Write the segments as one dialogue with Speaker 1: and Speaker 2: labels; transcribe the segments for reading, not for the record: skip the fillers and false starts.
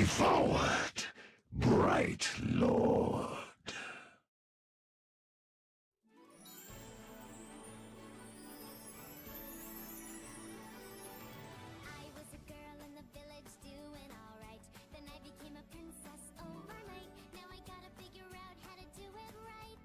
Speaker 1: forward, bright lord.
Speaker 2: I was a girl in the village doing alright. Then I became a princess overnight. Now I gotta figure out how to do it right.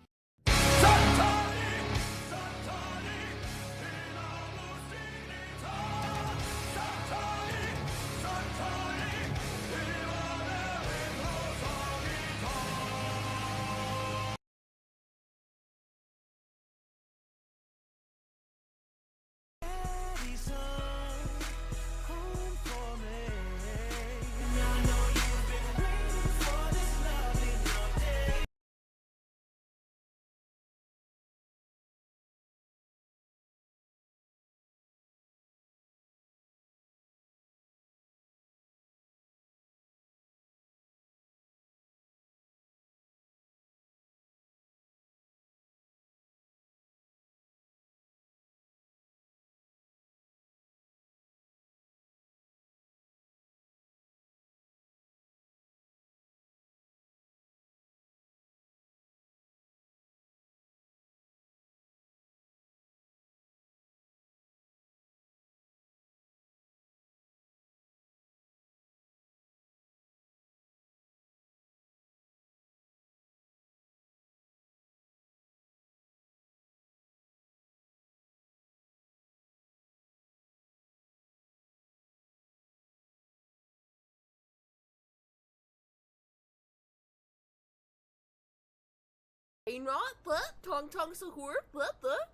Speaker 3: Nó bớt thong thong sư húa bớt bớt.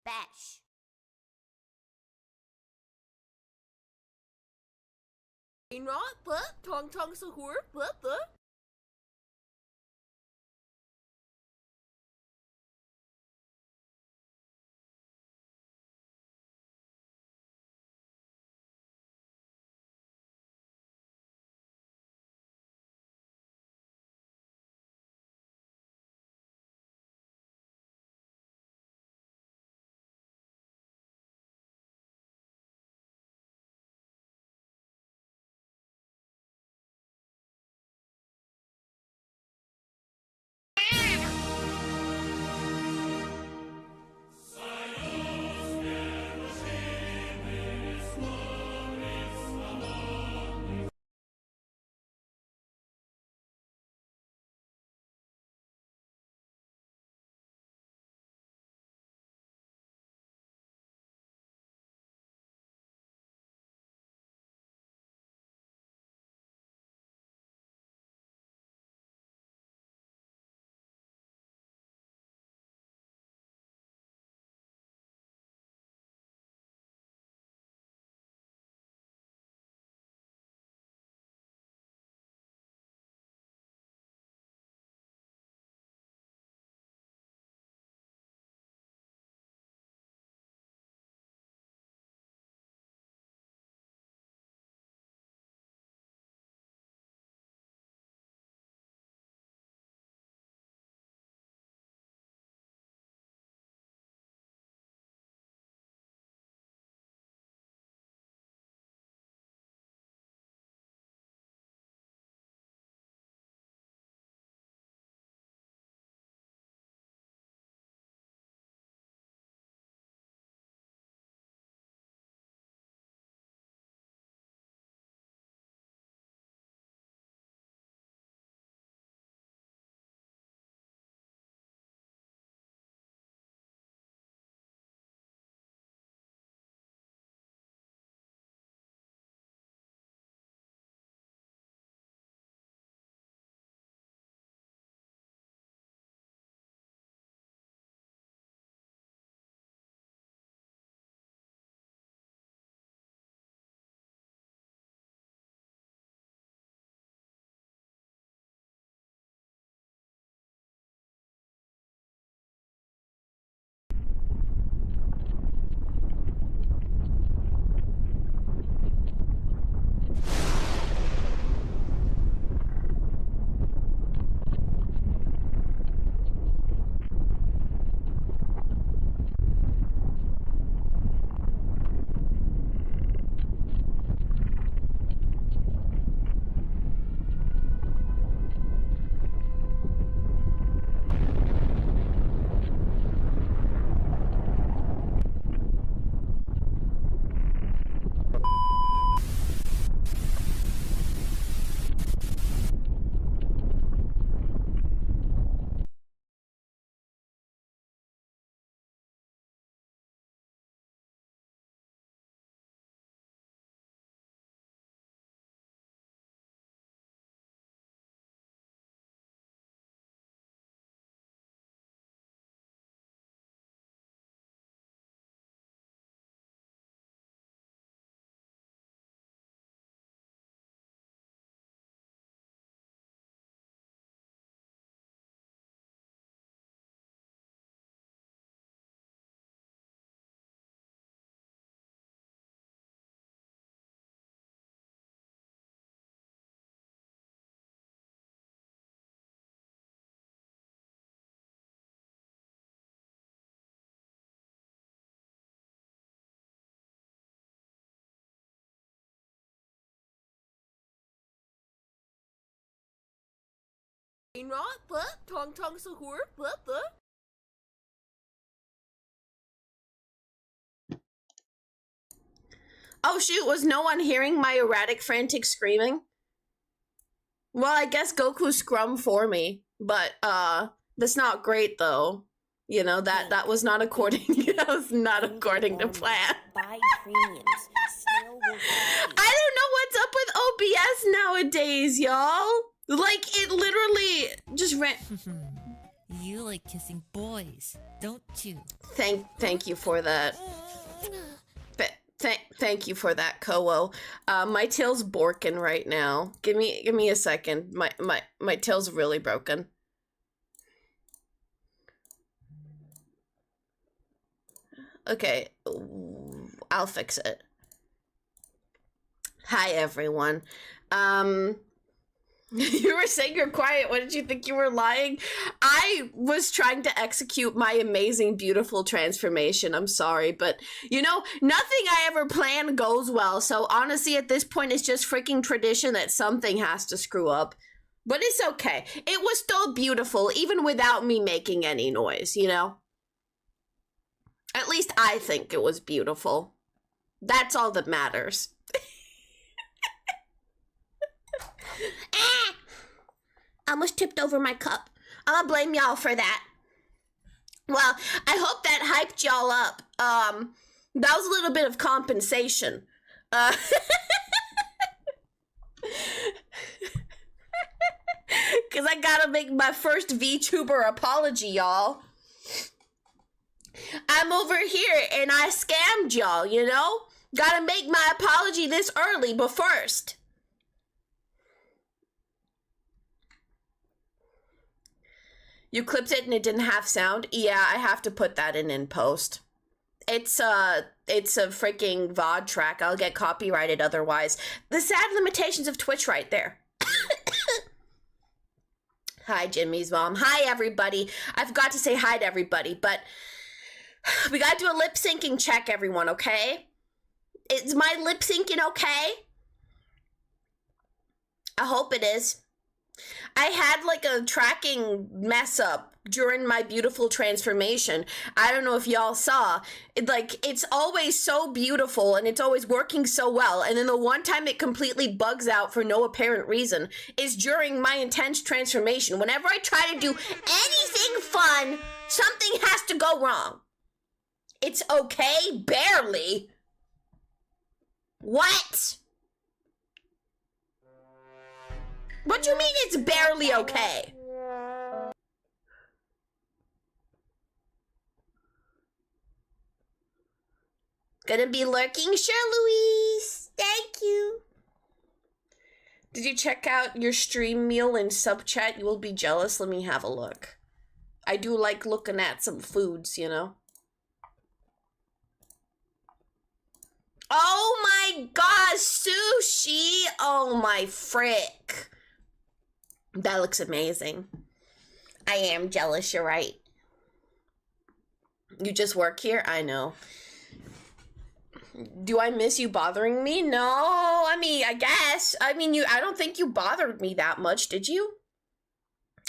Speaker 3: Bash. Nó bớt thong thong sư húa bớt bớt. Brain rot, but Tong Sahur, but.
Speaker 4: Oh shoot, was no one hearing my erratic, frantic screaming? Well, I guess Goku scrum for me, but that's not great though. You know, that was not according that was not according to plan.
Speaker 5: Buy premiums. Snail will
Speaker 4: I don't know what's up with OBS nowadays, y'all. Like it literally just ran.
Speaker 6: You like kissing boys, don't you?
Speaker 4: Thank you for that. Thank you for that, Kowo. My tail's borking right now. Give me a second. My tail's really broken. Okay, I'll fix it. Hi everyone. You were saying you're quiet. What did you think you were lying? I was trying to execute my amazing, beautiful transformation. I'm sorry, but you know, nothing I ever plan goes well. So honestly, at this point, it's just freaking tradition that something has to screw up. But it's okay. It was still beautiful, even without me making any noise, you know? At least I think it was beautiful. That's all that matters. Almost tipped over my cup. I'm gonna blame y'all for that. Well, I hope that hyped y'all up. That was a little bit of compensation. Cause I gotta make my first VTuber apology, y'all. I'm over here and I scammed y'all, you know? Gotta make my apology this early, but first. You clipped it and it didn't have sound? Yeah, I have to put that in post. It's a freaking VOD track. I'll get copyrighted otherwise. The sad limitations of Twitch right there. Hi, Jimmy's mom. Hi, everybody. I forgot to say hi to everybody, but we gotta do a lip syncing check, everyone, okay? Is my lip syncing okay? I hope it is. I had like a tracking mess up during my beautiful transformation. I don't know if y'all saw. It's always so beautiful and it's always working so well. And then the one time it completely bugs out for no apparent reason is during my intense transformation. Whenever I try to do anything fun, something has to go wrong. It's okay? Barely. What? What do you mean it's barely okay? Gonna be lurking? Sure, Louise. Thank you. Did you check out your stream meal in sub chat? You will be jealous. Let me have a look. I do like looking at some foods, you know? Oh my god, sushi! Oh my frick. That looks amazing. I am jealous, you're right. You just work here? I know. Do I miss you bothering me? No, I mean, I guess. I don't think you bothered me that much, did you?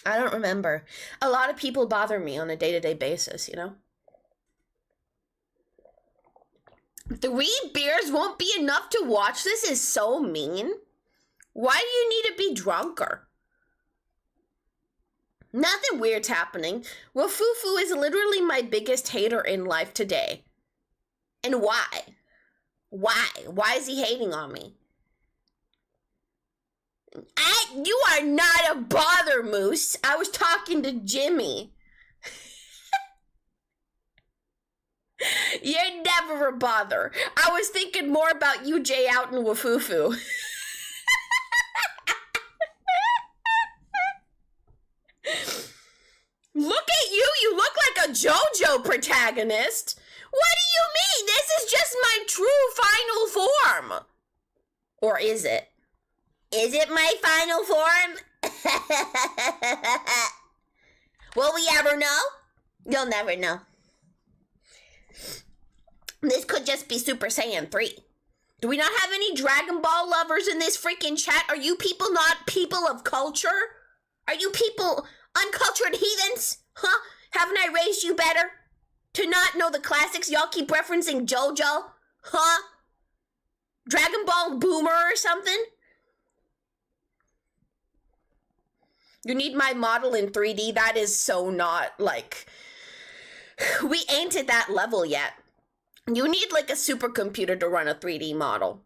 Speaker 4: I don't remember. A lot of people bother me on a day-to-day basis, you know? 3 beers won't be enough to watch? This is so mean. Why do you need to be drunker? Nothing weird's happening. Wafufu is literally my biggest hater in life today. And why? Why? Why is he hating on me? You are not a bother, Moose. I was talking to Jimmy. You're never a bother. I was thinking more about you, Jay, out in Wafufu. Look at you. You look like a JoJo protagonist. What do you mean? This is just my true final form. Or is it? Is it my final form? Will we ever know? You'll never know. This could just be Super Saiyan 3. Do we not have any Dragon Ball lovers in this freaking chat? Are you people not people of culture? Are you people uncultured heathens? Huh? Haven't I raised you better? To not know the classics, y'all keep referencing JoJo? Huh? Dragon Ball Boomer or something? You need my model in 3D? That is so not, like... We ain't at that level yet. You need, like, a supercomputer to run a 3D model.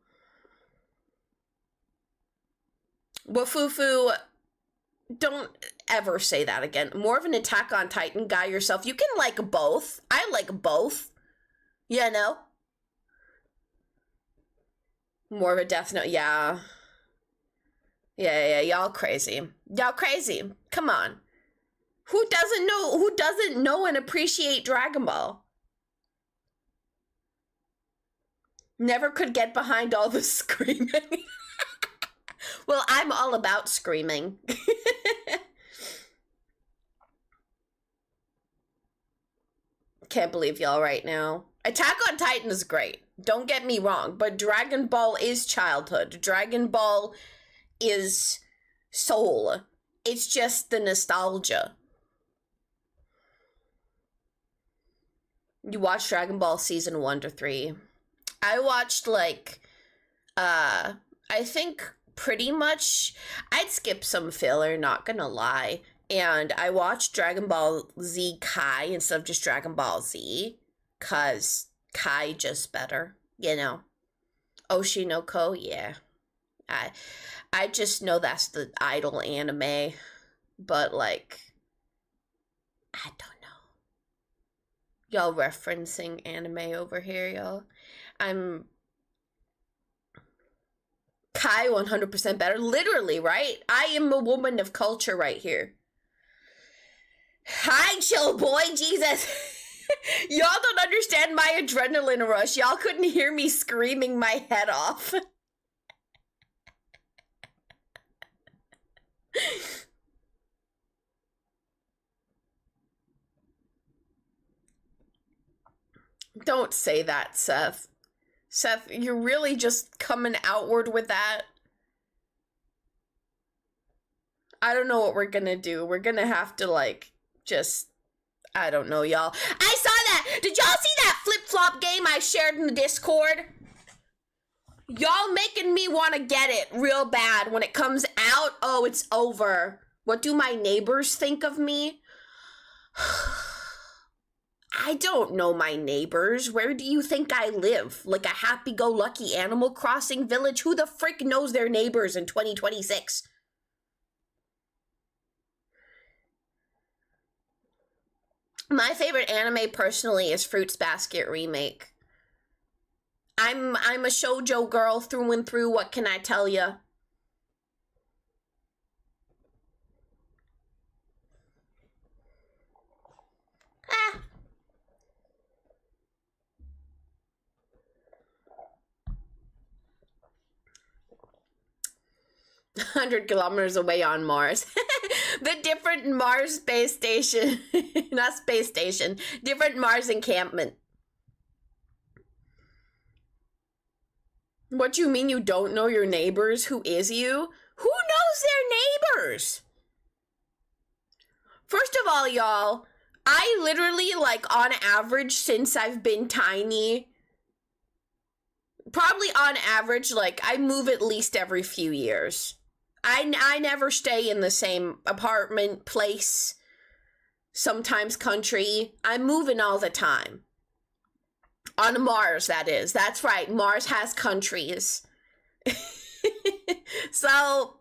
Speaker 4: Wafufu, don't ever say that again. More of an Attack on Titan guy yourself. You can like both. I like both. You know? More of a Death Note, yeah. Yeah, y'all crazy. Y'all crazy. Come on. Who doesn't know and appreciate Dragon Ball? Never could get behind all the screaming. Well, I'm all about screaming. Can't believe y'all right now. Attack on Titan is great. Don't get me wrong, but Dragon Ball is childhood. Dragon Ball is soul. It's just the nostalgia. You watched Dragon Ball season 1 to 3. I watched I think pretty much, I'd skip some filler, not gonna lie. And I watched Dragon Ball Z Kai instead of just Dragon Ball Z, cause Kai just better, you know. Oshinoko, yeah. I just know that's the idol anime, but like, I don't know. Y'all referencing anime over here, y'all. I'm Kai 100% better. Literally, right? I am a woman of culture right here. Hi, chill boy, Jesus. Y'all don't understand my adrenaline rush. Y'all couldn't hear me screaming my head off. Don't say that, Seth. Seth, you're really just coming outward with that? I don't know what we're gonna do. We're gonna have to, like, just... I don't know, y'all. I saw that! Did y'all see that flip-flop game I shared in the Discord? Y'all making me want to get it real bad. When it comes out, oh, it's over. What do my neighbors think of me? I don't know my neighbors. Where do you think I live? Like a happy-go-lucky Animal Crossing village? Who the frick knows their neighbors in 2026? My favorite anime, personally, is Fruits Basket Remake. I'm a shoujo girl through and through, what can I tell ya? Ah. 100 kilometers away on Mars. The different Mars space station, not space station, different Mars encampment. What do you mean you don't know your neighbors? Who is you? Who knows their neighbors? First of all, y'all, I literally, like, on average, since I've been tiny, probably on average, like, I move at least every few years. I never stay in the same apartment, place, sometimes country. I'm moving all the time. On Mars, that is. That's right. Mars has countries. So,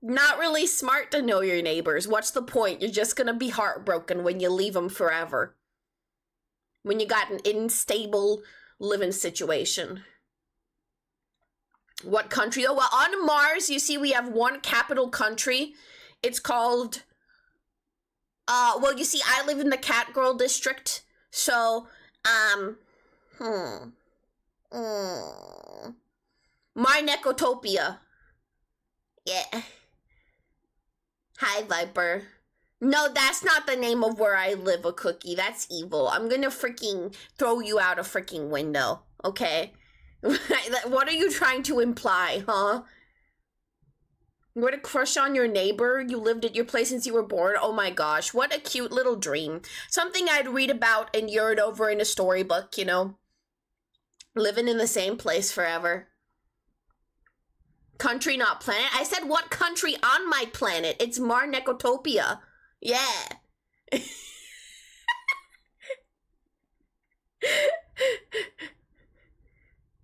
Speaker 4: not really smart to know your neighbors. What's the point? You're just gonna be heartbroken when you leave them forever. When you got an unstable living situation. What country? Oh, well, on Mars, you see we have one capital country. It's called... well, you see, I live in the Catgirl district. So, My Necotopia. Yeah. Hi, Viper. No, that's not the name of where I live, a cookie. That's evil. I'm gonna freaking throw you out a freaking window, okay? What are you trying to imply, huh? You had a crush on your neighbor? You lived at your place since you were born? Oh my gosh, what a cute little dream. Something I'd read about and yearn over in a storybook, you know? Living in the same place forever. Country, not planet. I said what country on my planet? It's Marnecotopia. Yeah.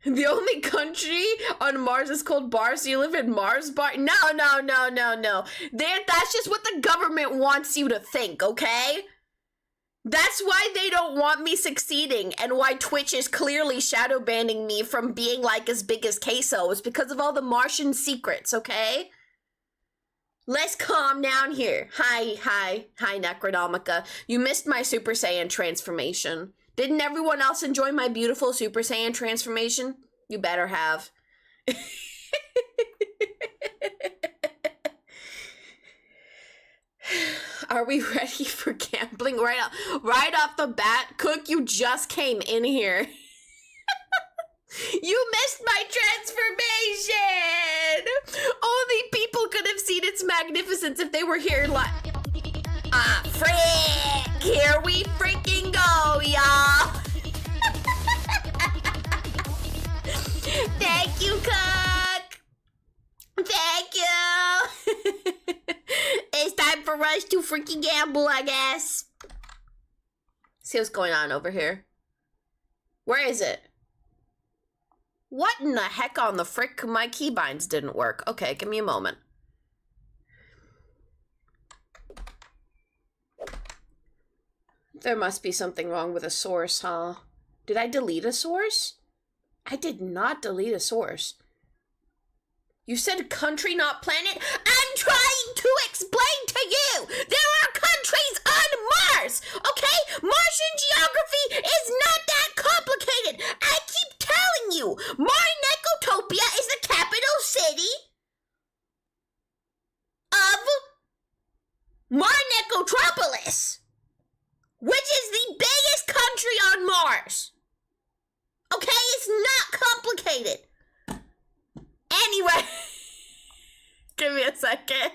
Speaker 4: The only country on Mars is called Mars. So you live in Mars bar? No. That's just what the government wants you to think, okay? That's why they don't want me succeeding, and why Twitch is clearly shadow banning me from being like as big as Queso. It's because of all the Martian secrets, okay? Let's calm down here. Hi, Necronomica. You missed my Super Saiyan transformation. Didn't everyone else enjoy my beautiful Super Saiyan transformation? You better have. Are we ready for gambling? Right off the bat, Cook, you just came in here. You missed my transformation! Only people could have seen its magnificence if they were here live. Ah, frick! Here we freaking go, y'all! Thank you, Cook! Thank you! It's time for us to freaking gamble, I guess. See what's going on over here. Where is it? What in the heck on the frick? My keybinds didn't work. Okay, give me a moment. There must be something wrong with a source, huh? Did I delete a source? I did not delete a source. You said country, not planet? I'm trying to explain to you! There are countries on Mars! Okay? Martian geography is not that complicated! I keep telling you! Marnecotopia is the capital city of Marnecotropolis, which is the biggest country on Mars. Okay? It's not complicated. Anyway, give me a second.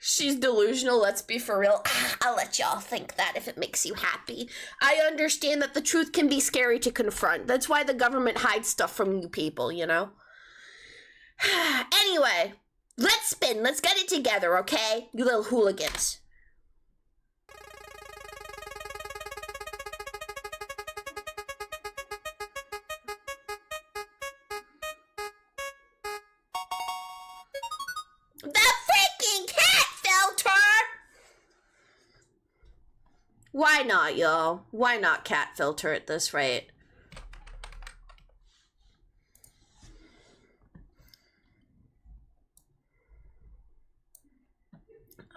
Speaker 4: She's delusional, let's be for real. I'll let y'all think that if it makes you happy. I understand that the truth can be scary to confront. That's why the government hides stuff from you people, you know? Anyway, let's spin. Let's get it together, okay? You little hooligans. The freaking cat filter! Why not, y'all? Why not cat filter at this rate?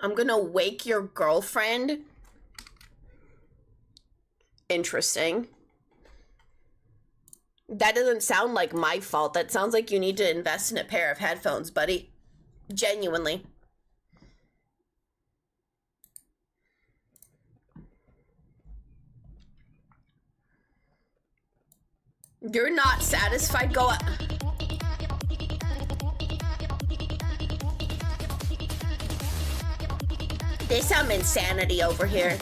Speaker 4: I'm gonna wake your girlfriend. Interesting. That doesn't sound like my fault. That sounds like you need to invest in a pair of headphones, buddy. Genuinely. You're not satisfied? Go up. There's some insanity over here.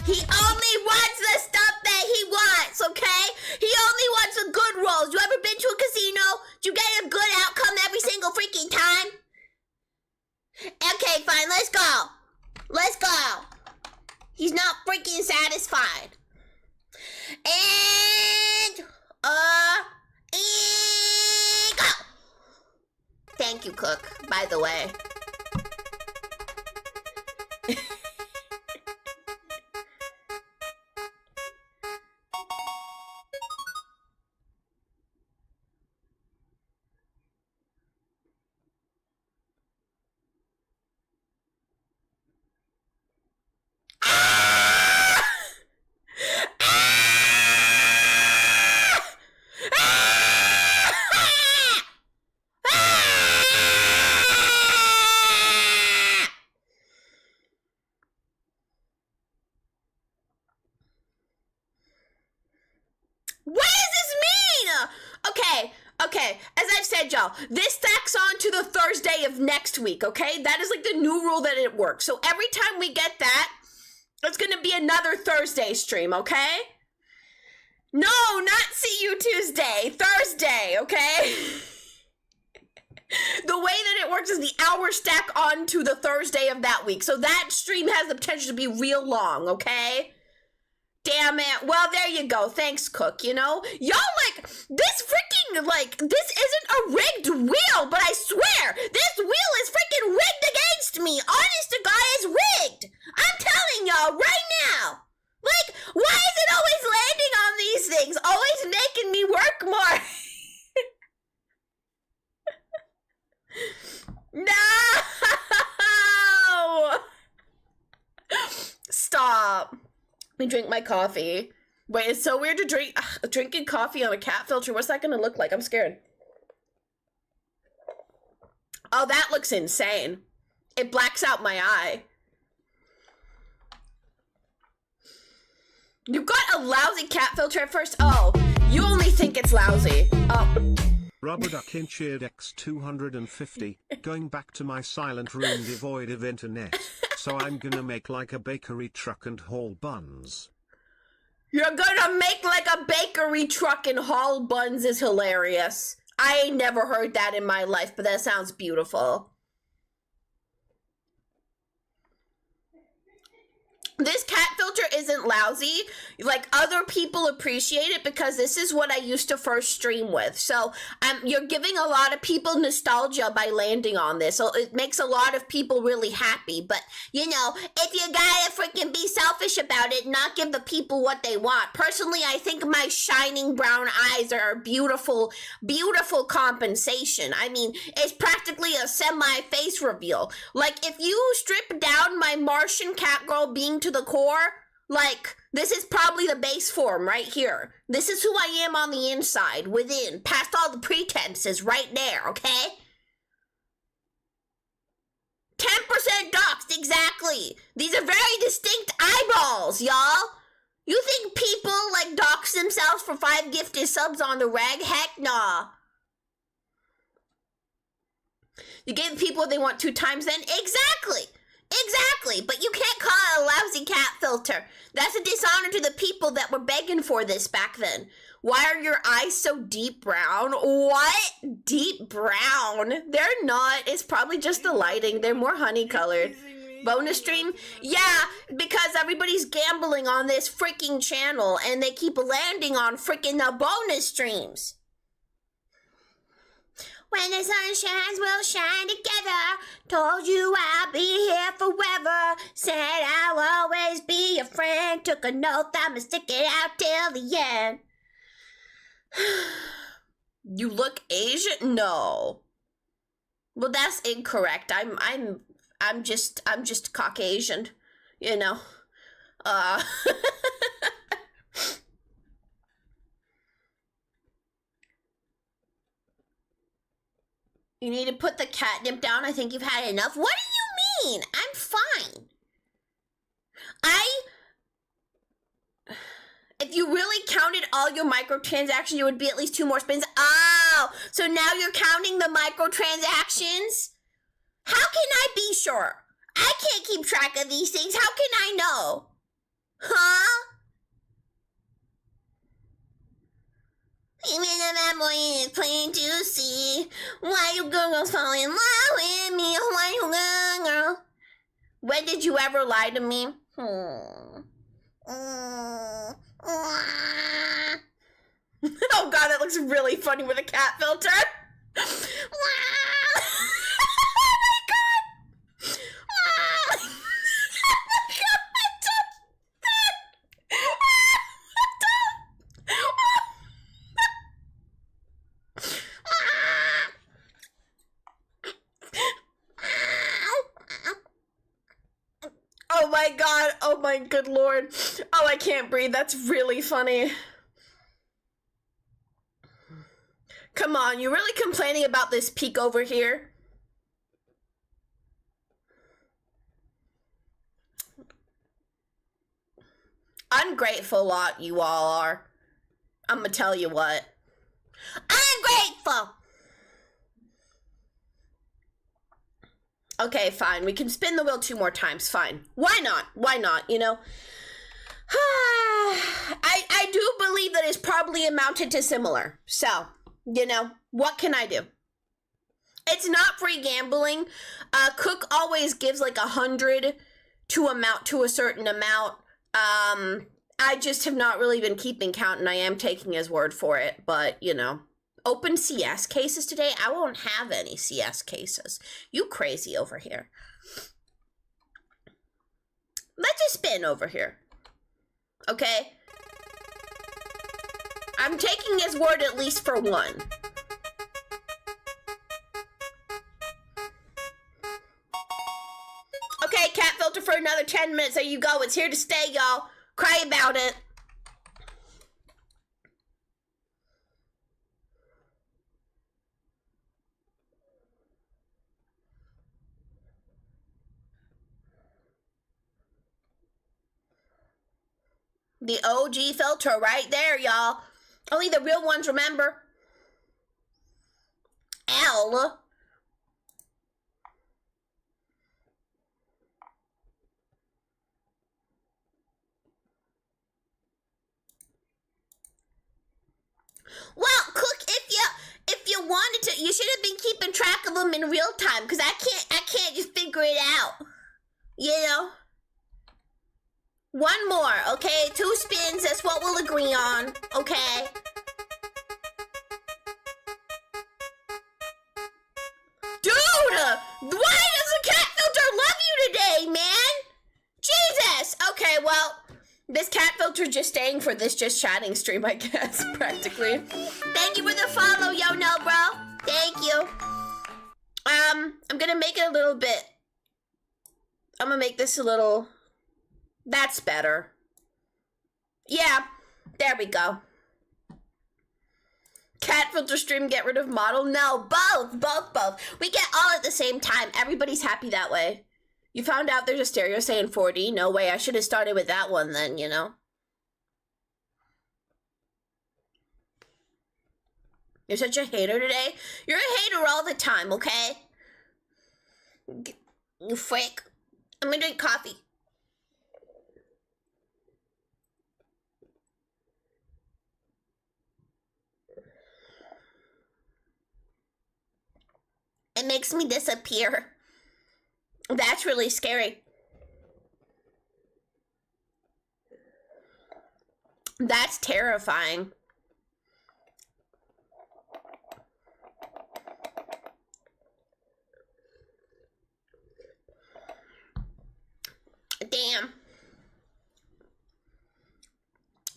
Speaker 4: He only wants the stuff that he wants, okay? He only wants the good rolls. You ever been to a casino? Do you get a good outcome every single freaking time? Okay, fine, let's go. Let's go. He's not freaking satisfied. And go. Thank you, Cook, by the way. said, y'all, this stacks on to the Thursday of next week, okay? That is like the new rule that it works. So every time we get that, it's gonna be another Thursday stream, okay? No, not see you Tuesday, Thursday, okay? The way that it works is the hours stack on to the Thursday of that week. So that stream has the potential to be real long, okay? Damn it. Well, there you go. Thanks, Cook, you know? Y'all, like, this freaking, like, this isn't a rigged wheel, but I swear, this wheel is freaking rigged against me. Honest to God, it's rigged. I'm telling y'all right now. Like, why is it always landing on these things? Always making me work more. No! Stop. Let me drink my coffee. Wait, it's so weird to drink drinking coffee on a cat filter. What's that gonna look like? I'm scared. Oh, that looks insane. It blacks out my eye. You got a lousy cat filter at first? Oh, you only think it's lousy. Oh.
Speaker 7: Rubber Duck in cheered X250, going back to my silent room devoid of internet, so I'm gonna make like a bakery truck and haul buns.
Speaker 4: You're gonna make like a bakery truck and haul buns is hilarious. I ain't never heard that in my life, but that sounds beautiful. This cat filter isn't lousy. Like, other people appreciate it because this is what I used to first stream with. So you're giving a lot of people nostalgia by landing on this. So it makes a lot of people really happy. But, you know, if you gotta freaking be selfish about it, not give the people what they want. Personally, I think my shining brown eyes are a beautiful, beautiful compensation. I mean, it's practically a semi-face reveal. Like, if you strip down my Martian cat girl being to the core, like, this is probably the base form right here. This is who I am on the inside, within, past all the pretenses right there, okay? 10% doxed, exactly. These are very distinct eyeballs, y'all. You think people, like, dox themselves for 5 gifted subs on the reg? Heck nah. You give people what they want 2 times then? Exactly. Exactly, but you can't call it a lousy cat filter. That's a dishonor to the people that were begging for this back then. Why are your eyes so deep brown? What? Deep brown? They're not. It's probably just the lighting. They're more honey colored. Bonus stream? Yeah, because everybody's gambling on this freaking channel and they keep landing on freaking the bonus streams. When the sun shines, we'll shine together. Told you I'll be here forever. Said I'll always be your friend. Took an oath, I'ma stick it out till the end. You look Asian? No. Well, that's incorrect. I'm just Caucasian, you know. You need to put the catnip down. I think you've had enough. What do you mean? I'm fine. If you really counted all your microtransactions, you would be at least 2 more spins. Oh, so now you're counting the microtransactions? How can I be sure? I can't keep track of these things. How can I know? Huh? Even if that boy is plain to see. Why you girls fall in love with me? Why you girl? When did you ever lie to me? Oh god, that looks really funny with a cat filter. Oh my god! Oh my god, oh my good lord. Oh, I can't breathe, that's really funny. Come on, you really complaining about this peak over here? Ungrateful lot you all are. I'ma tell you what. Ungrateful! Okay, fine. We can spin the wheel 2 more times. Fine. Why not? Why not, you know? I do believe that it's probably amounted to similar. So, you know, what can I do? It's not free gambling. Cook always gives like 100 to amount to a certain amount. I just have not really been keeping count, and I am taking his word for it. But, you know, open CS cases today? I won't have any CS cases. You crazy over here. Let's just spin over here. Okay? I'm taking his word at least for one. Okay, cat filter for another 10 minutes. There you go. It's here to stay, y'all. Cry about it. The OG filter right there, y'all. Only the real ones remember. L. Well, Cook, if you wanted to, you should have been keeping track of them in real time, because I can't just figure it out. You know? One more, okay? 2 spins, that's what we'll agree on, okay? Dude! Why does the cat filter love you today, man? Jesus! Okay, well, this cat filter's just staying for this just chatting stream, I guess, practically. Thank you for the follow, yo, no, bro. Thank you. I'm gonna make it a little bit... I'm gonna make this a little... That's better. Yeah, there we go. Cat filter stream, get rid of model? No, both. We get all at the same time. Everybody's happy that way. You found out there's a stereo saying 4D? No way, I should have started with that one then, you know? You're such a hater today? You're a hater all the time, okay? You freak. I'm gonna drink coffee. It makes me disappear. That's really scary. That's terrifying. Damn.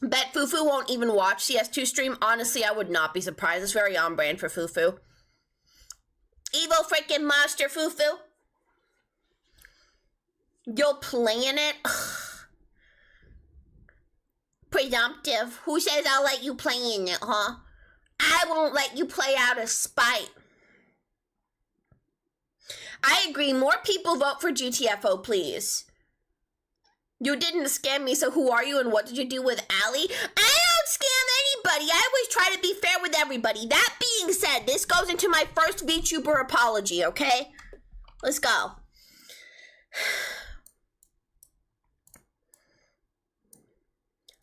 Speaker 4: Bet Fufu won't even watch CS2 stream. Honestly, I would not be surprised. It's very on brand for Fufu. Evil freaking monster, Fufu. You're playing it? Presumptive. Who says I'll let you play in it, huh? I won't let you play out of spite. I agree. More people vote for GTFO, please. You didn't scam me, so who are you and what did you do with Allie? I don't scam anybody. I always try to be fair with everybody. That being said, this goes into my first VTuber apology, okay? Let's go.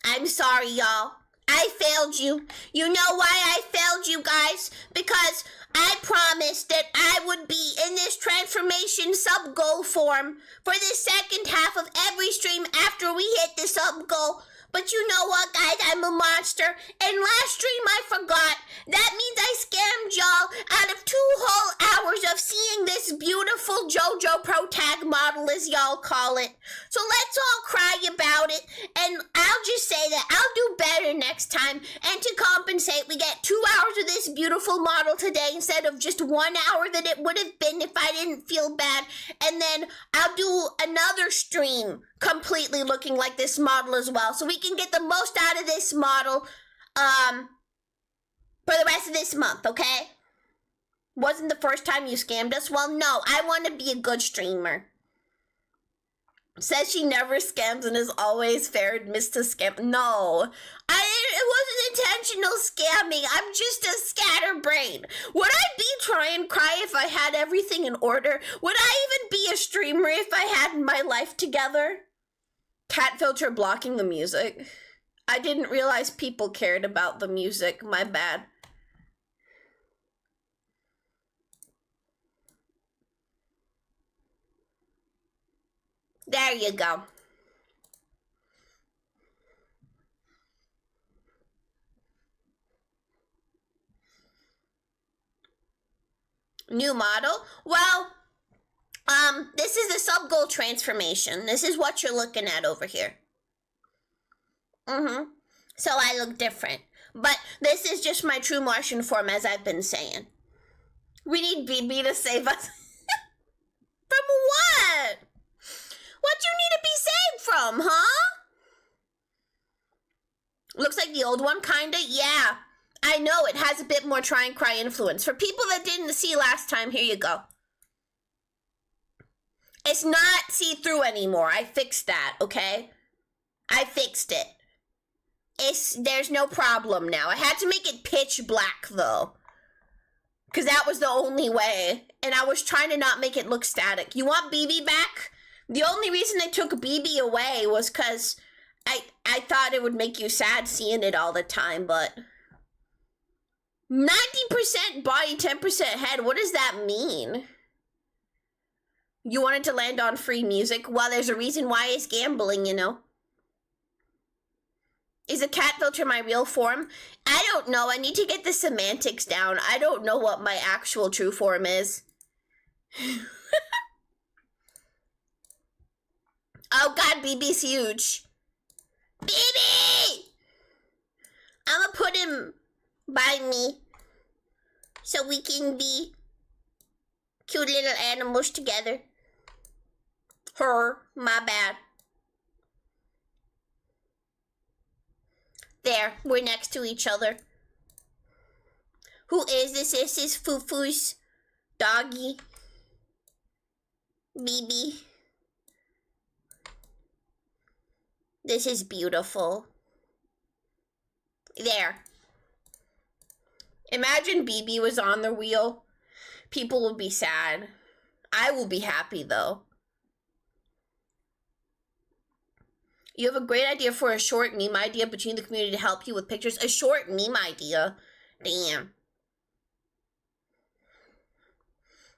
Speaker 4: I'm sorry, y'all. I failed you. You know why I failed you guys? Because I promised that I would be in this transformation sub goal form for the second half of every stream after we hit the sub goal. But you know what, guys? I'm a monster. And last stream I forgot. That means I scammed y'all out of 2 whole hours of seeing this beautiful JoJo Pro Tag model, as y'all call it. So let's all cry about it. And I'll just say that I'll do better next time. And to compensate, we get 2 hours of this beautiful model today instead of just 1 hour that it would have been if I didn't feel bad. And then I'll do another stream completely looking like this model as well, so we can get the most out of this model for the rest of this month, okay? Wasn't the first time you scammed us? Well, no, I want to be a good streamer. Says she never scams and is always fair, admits to scam. No, it wasn't intentional scamming. I'm just a scatterbrain. Would I be trying to cry if if I had everything in order? Would I even be a streamer if I had my life together? Cat filter blocking the music. I didn't realize people cared about the music. My bad. There you go. New model? Well, this is the sub-goal transformation. This is what you're looking at over here. So I look different. But this is just my true Martian form, as I've been saying. We need BB to save us. From what? What do you need to be saved from, huh? Looks like the old one, kinda? Yeah. I know, it has a bit more try and cry influence. For people that didn't see last time, here you go. It's not see-through anymore. I fixed that, okay? I fixed it. There's no problem now. I had to make it pitch black, though. Because that was the only way. And I was trying to not make it look static. You want BB back? The only reason I took BB away was because I thought it would make you sad seeing it all the time, but... 90% body, 10% head. What does that mean? You wanted to land on free music? Well, there's a reason why it's gambling, you know. Is a cat filter my real form? I don't know. I need to get the semantics down. I don't know what my actual true form is. Oh God, BB's huge. BB! I'm gonna put him by me so we can be cute little animals together. My bad. There, we're next to each other. Who is this? This is Fufu's doggy. BB. This is beautiful. There. Imagine BB was on the wheel. People would be sad. I will be happy, though. You have a great idea for a short meme idea between the community to help you with pictures. A short meme idea? Damn.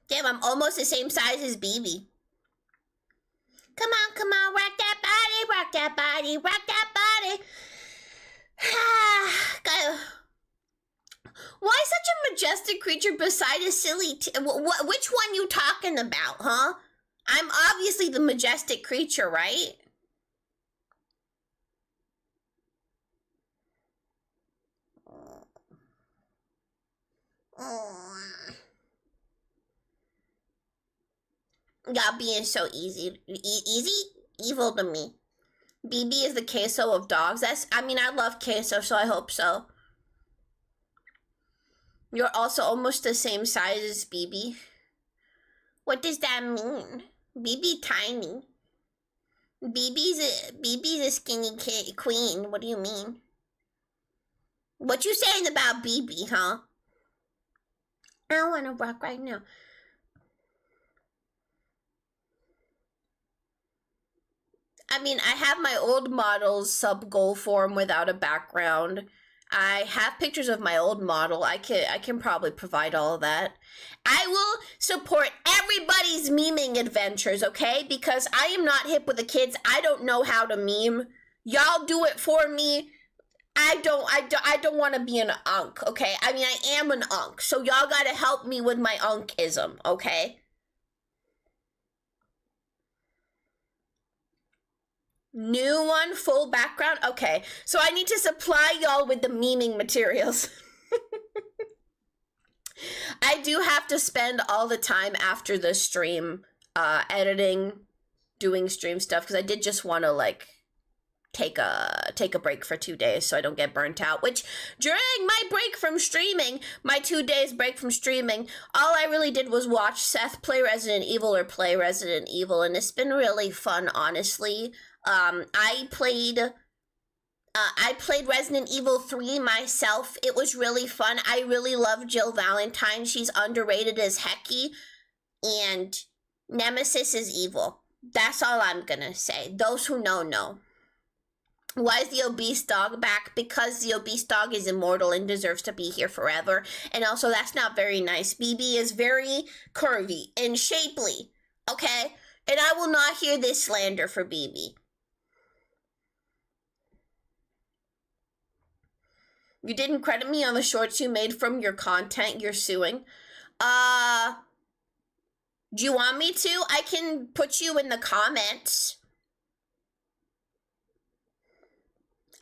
Speaker 4: Damn, I'm almost the same size as BB. Come on, rock that body, rock that body, rock that body. Why such a majestic creature beside a silly... which one you talking about, huh? I'm obviously the majestic creature, right? Y'all being so easy. Evil to me. BB is the queso of dogs. I love queso, so I hope so. You're also almost the same size as BB. What does that mean? BB tiny. BB's a skinny queen. What do you mean? What you saying about BB, huh? I don't want to rock right now. I have my old model's sub-goal form without a background. I have pictures of my old model. I can probably provide all of that. I will support everybody's memeing adventures, okay? Because I am not hip with the kids. I don't know how to meme. Y'all do it for me. I don't want to be an unk, okay? I am an unk, so y'all gotta help me with my unkism, okay? New one, full background? Okay, so I need to supply y'all with the memeing materials. I do have to spend all the time after the stream editing, doing stream stuff, because I did just want to, take a break for 2 days so I don't get burnt out, which during my break from streaming, my 2 days break from streaming, all I really did was watch Seth play Resident Evil or play Resident Evil, and it's been really fun, honestly. I played I played Resident Evil 3 myself. It was really fun. I really love Jill Valentine. She's underrated as Hecky. And Nemesis is evil. That's all I'm gonna say. Those who know, know. Why is the obese dog back? Because the obese dog is immortal and deserves to be here forever. And also, that's not very nice. BB is very curvy and shapely. Okay? And I will not hear this slander for BB. You didn't credit me on the shorts you made from your content you're suing. Do you want me to? I can put you in the comments.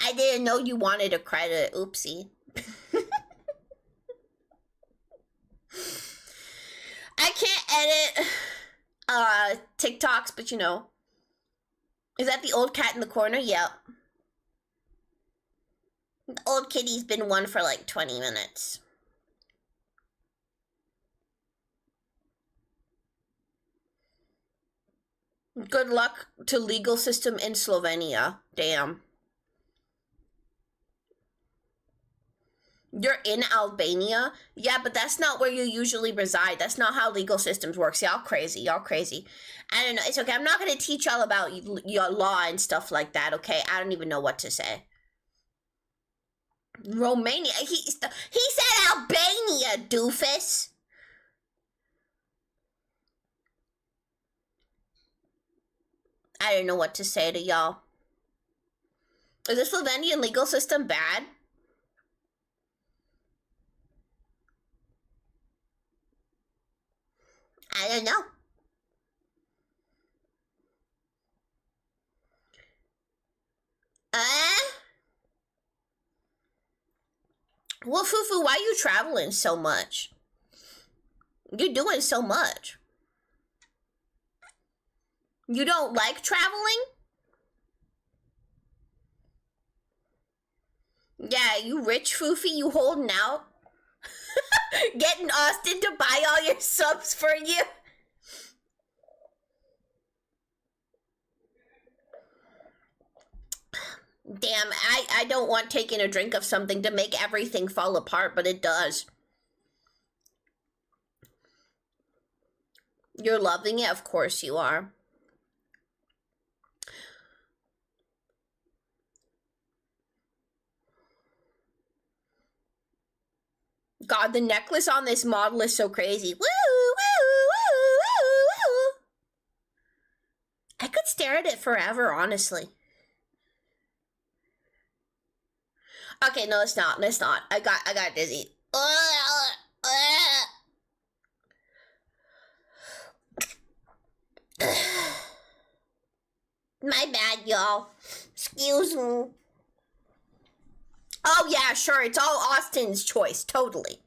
Speaker 4: I didn't know you wanted a credit. Oopsie. I can't edit TikToks, but you know. Is that the old cat in the corner? Yep. The old kitty's been one for like 20 minutes. Good luck to legal system in Slovenia. Damn. You're in Albania? Yeah, but that's not where you usually reside. That's not how legal systems work. Y'all crazy. Y'all crazy. I don't know. It's okay. I'm not going to teach y'all about your law and stuff like that, okay? I don't even know what to say. Romania. He said Albania, doofus. I don't know what to say to y'all. Is the Slovenian legal system bad? I don't know. Well, Fufu, why you traveling so much? You're doing so much. You don't like traveling? Yeah, you rich Foofy, you holding out? Getting Austin to buy all your subs for you? Damn, I don't want taking a drink of something to make everything fall apart, but it does. You're loving it? Of course you are. God, the necklace on this model is so crazy. Woo, woo, woo, woo, woo. I could stare at it forever, honestly. Okay, no, it's not. It's not. I got dizzy. My bad, y'all. Excuse me. Oh, yeah, sure. It's all Austin's choice. Totally.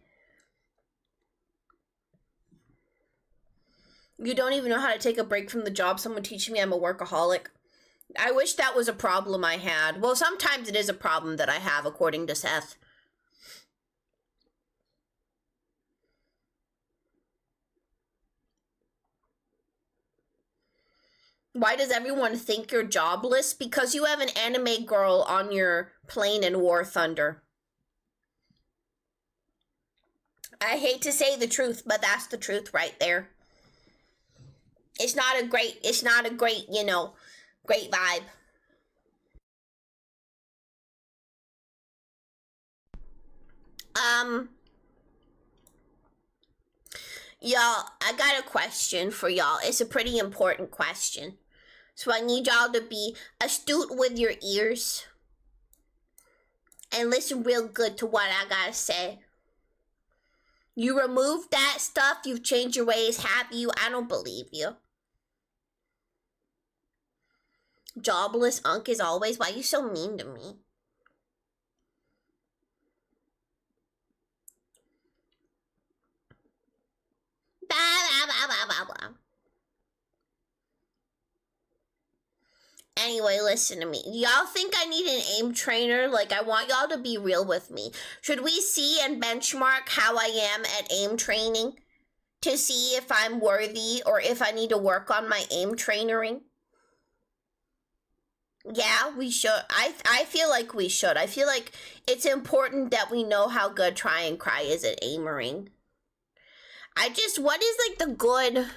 Speaker 4: You don't even know how to take a break from the job. Someone teaching me I'm a workaholic. I wish that was a problem I had. Well, sometimes it is a problem that I have, according to Seth. Why does everyone think you're jobless? Because you have an anime girl on your plane in War Thunder. I hate to say the truth, but that's the truth right there. It's not a great, you know, great vibe. Y'all, I got a question for y'all. It's a pretty important question. So I need y'all to be astute with your ears and listen real good to what I gotta say. You removed that stuff, you've changed your ways, have you? I don't believe you. Jobless Unk as always. Why are you so mean to me? Blah, blah, blah, blah, blah, blah. Anyway, listen to me. Y'all think I need an aim trainer? Like, I want y'all to be real with me. Should we see and benchmark how I am at aim training to see if I'm worthy or if I need to work on my aim trainering? Yeah, we should. I feel like we should. I feel like it's important that we know how good Try and Cry is at aimering. What is like the good...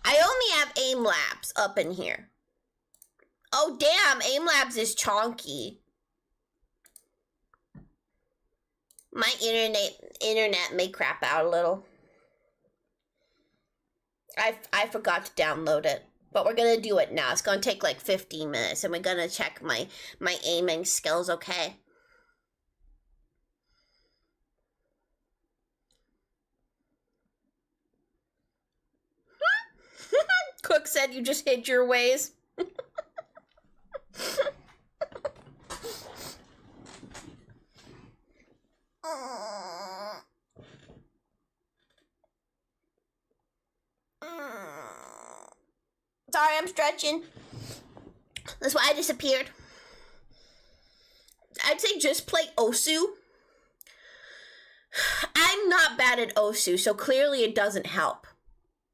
Speaker 4: I only have Aim Labs up in here. Oh, damn, Aim Labs is chonky. My internet may crap out a little. I forgot to download it. But we're gonna do it now. It's gonna take like 15 minutes and we're gonna check my aiming skills, okay? Cook said you just hid your ways. Sorry, I'm stretching. That's why I disappeared. I'd say just play Osu. I'm not bad at Osu, so clearly it doesn't help.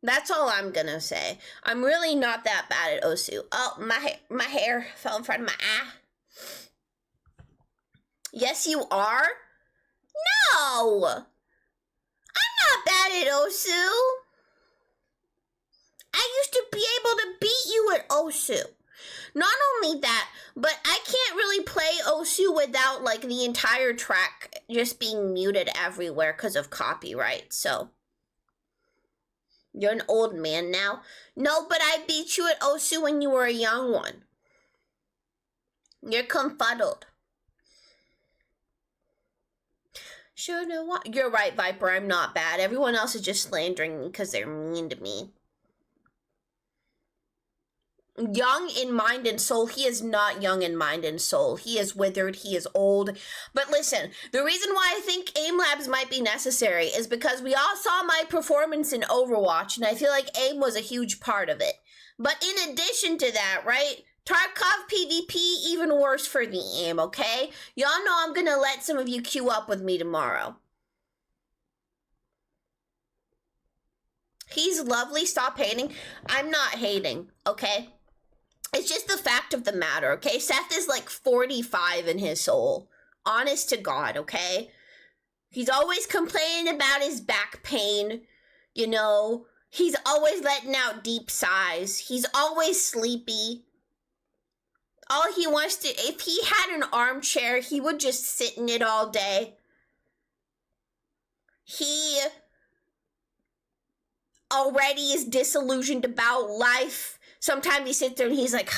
Speaker 4: That's all I'm gonna say. I'm really not that bad at Osu. Oh, my hair fell in front of my eye. Yes, you are? No! I'm not bad at Osu. I used to be able to beat you at Osu. Not only that, but I can't really play Osu without, like, the entire track just being muted everywhere because of copyright, so... You're an old man now. No, but I beat you at Osu when you were a young one. You're confuddled. You're right, Viper, I'm not bad. Everyone else is just slandering me because they're mean to me. Young in mind and soul. He is not young in mind and soul. He is withered. He is old. But listen, the reason why I think Aim Labs might be necessary is because we all saw my performance in Overwatch, and I feel like Aim was a huge part of it. But in addition to that, right, Tarkov PvP, even worse for the aim, okay? Y'all know I'm gonna let some of you queue up with me tomorrow. He's lovely. Stop hating. I'm not hating, okay? It's just the fact of the matter, okay? Seth is like 45 in his soul. Honest to God, okay? He's always complaining about his back pain, you know? He's always letting out deep sighs. He's always sleepy. All he wants to... If he had an armchair, he would just sit in it all day. He already is disillusioned about life. Sometimes he sits there and he's like,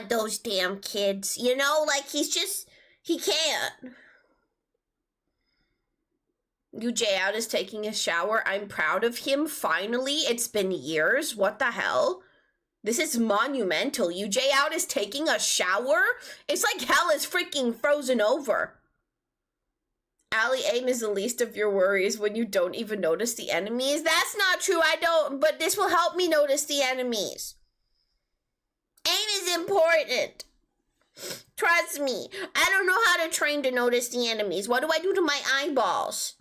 Speaker 4: those damn kids. You know, like he's just, he can't. UJ Out is taking a shower. I'm proud of him. Finally, it's been years. What the hell? This is monumental. UJ Out is taking a shower? It's like hell is freaking frozen over. Ali, aim is the least of your worries when you don't even notice the enemies. That's not true. I don't, but this will help me notice the enemies. Aim is important. Trust me. I don't know how to train to notice the enemies. What do I do to my eyeballs?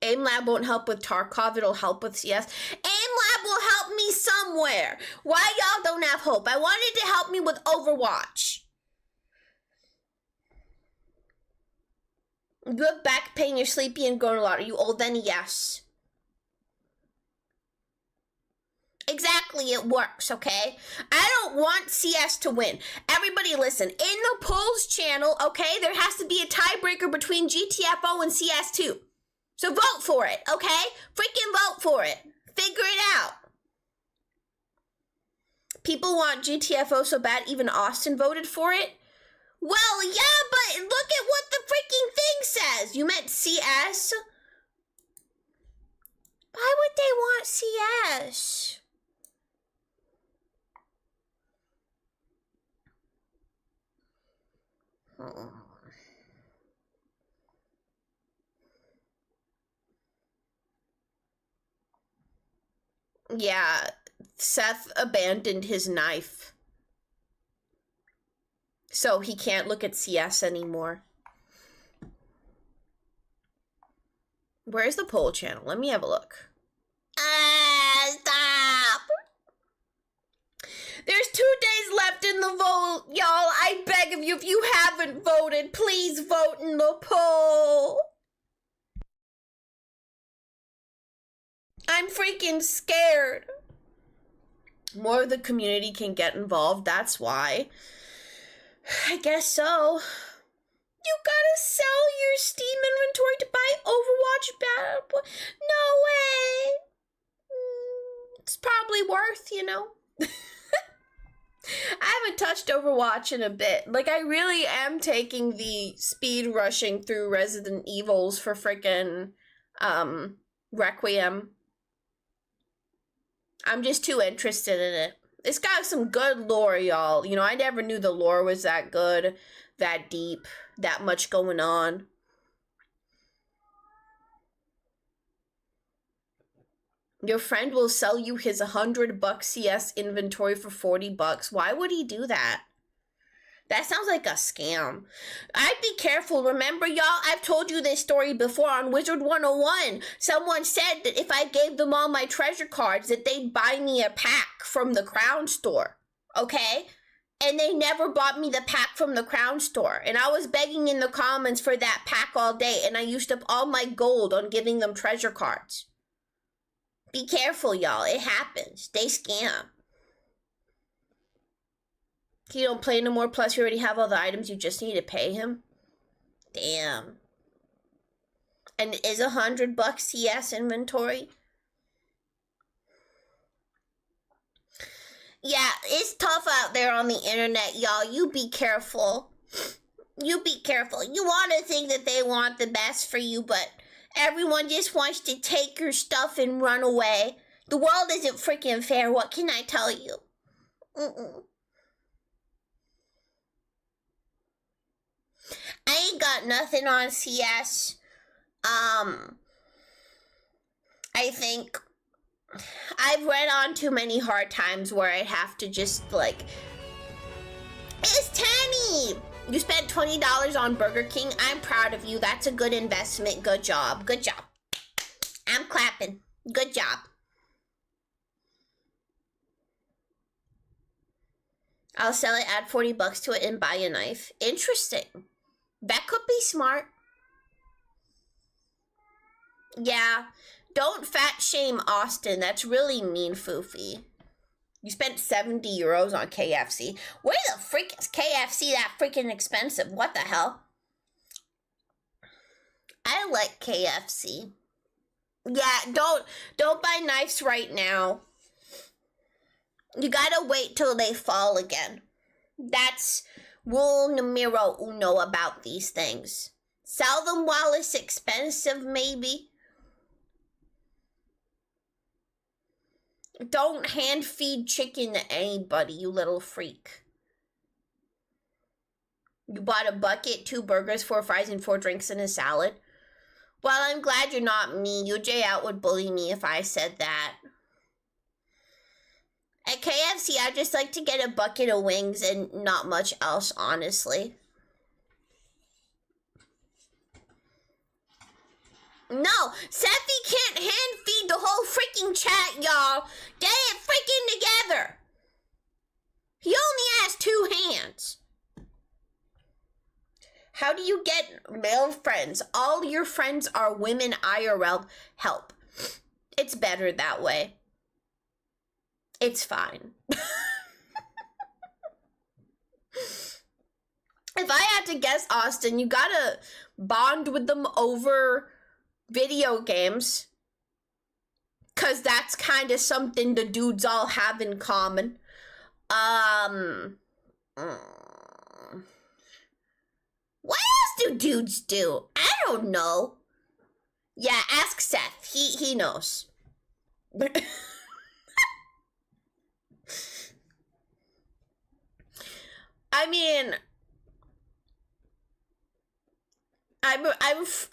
Speaker 4: Aim Lab won't help with Tarkov. It'll help with CS. Aim Lab will help me somewhere. Why y'all don't have hope? I wanted to help me with Overwatch. You have back pain, you're sleepy and grown a lot. Are you old then? Yes. Exactly, it works, okay? I don't want CS to win. Everybody listen, in the polls channel, okay, there has to be a tiebreaker between GTFO and CS2. So vote for it, okay? Freaking vote for it. Figure it out. People want GTFO so bad, even Austin voted for it. Well, yeah, but look at what the freaking thing says. You meant CS? Why would they want CS? Oh. Yeah, Seth abandoned his knife. So he can't look at CS anymore. Where's the poll channel? Let me have a look. Stop! There's 2 days left left in the vote, y'all. I beg of you, if you haven't voted, please vote in the poll. I'm freaking scared. More of the community can get involved, that's why. I guess so. You gotta sell your Steam inventory to buy Overwatch Battle Boy. No way. It's probably worth, you know. I haven't touched Overwatch in a bit. Like, I really am taking the speed rushing through Resident Evils for frickin' Requiem. I'm just too interested in it. It's got some good lore, y'all. You know, I never knew the lore was that good, that deep, that much going on. Your friend will sell you his $100 CS inventory for $40. Why would he do that? That sounds like a scam. I'd be careful. Remember, y'all, I've told you this story before on Wizard 101. Someone said that if I gave them all my treasure cards, that they'd buy me a pack from the Crown Store. Okay? And they never bought me the pack from the Crown Store. And I was begging in the comments for that pack all day, and I used up all my gold on giving them treasure cards. Be careful, y'all. It happens. They scam. You don't play no more, plus you already have all the items, you just need to pay him? Damn. And is $100 CS inventory? Yeah, it's tough out there on the internet, y'all. You be careful. You be careful. You want to think that they want the best for you, but everyone just wants to take your stuff and run away. The world isn't freaking fair. What can I tell you? I ain't got nothing on CS. I think I've read on too many hard times where I have to just, like, it's Tanny! You spent $20 on Burger King. I'm proud of you. That's a good investment. Good job. Good job. I'm clapping. Good job. I'll sell it, add $40 to it, and buy a knife. Interesting. That could be smart. Yeah. Don't fat shame Austin. That's really mean, Foofy. You spent 70 euros on KFC. Where the freak is KFC that freaking expensive? What the hell? I like KFC. Yeah, don't buy knives right now. You gotta wait till they fall again. That's rule numero uno about these things. Sell them while it's expensive, maybe. Don't hand feed chicken to anybody, you little freak. You bought a bucket, 2 burgers, 4 fries, and 4 drinks and a salad. Well, I'm glad you're not me. UJ out would bully me if I said that. At KFC, I just like to get a bucket of wings and not much else, honestly. No, Seffi can't hand feed the whole freaking chat, y'all. Get it freaking together. He only has 2 hands. How do you get male friends? All your friends are women IRL. Help. It's better that way. It's fine. If I had to guess, Austin, you gotta bond with them over video games, cause that's kind of something the dudes all have in common. What else do dudes do? I don't know. Yeah, ask Seth. He knows. I mean, I'm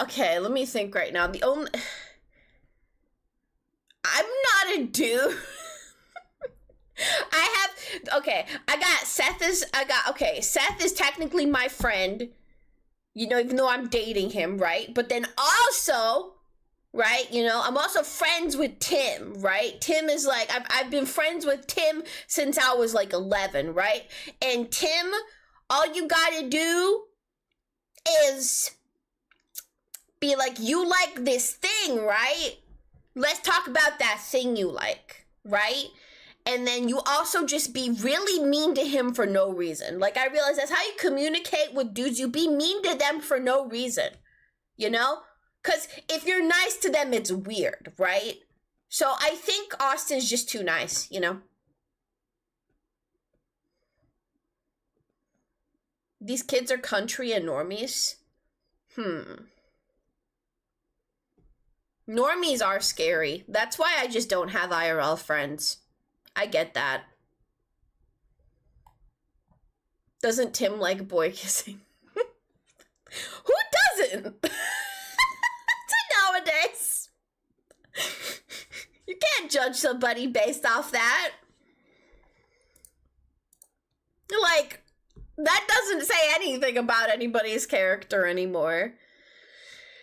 Speaker 4: okay, let me think right now. I'm not a dude. Seth is technically my friend, you know, even though I'm dating him, right? But then also, right? You know, I'm also friends with Tim, right? Tim is like, I've been friends with Tim since I was like 11, right? And Tim, all you gotta do is be like, you like this thing, right? Let's talk about that thing you like, right? And then you also just be really mean to him for no reason. Like, I realize that's how you communicate with dudes. You be mean to them for no reason, you know? Because if you're nice to them, it's weird, right? So I think Austin's just too nice, you know? These kids are country and normies. Normies are scary. That's why I just don't have IRL friends. I get that. Doesn't Tim like boy kissing? Who doesn't? Nowadays. You can't judge somebody based off that. Like, that doesn't say anything about anybody's character anymore.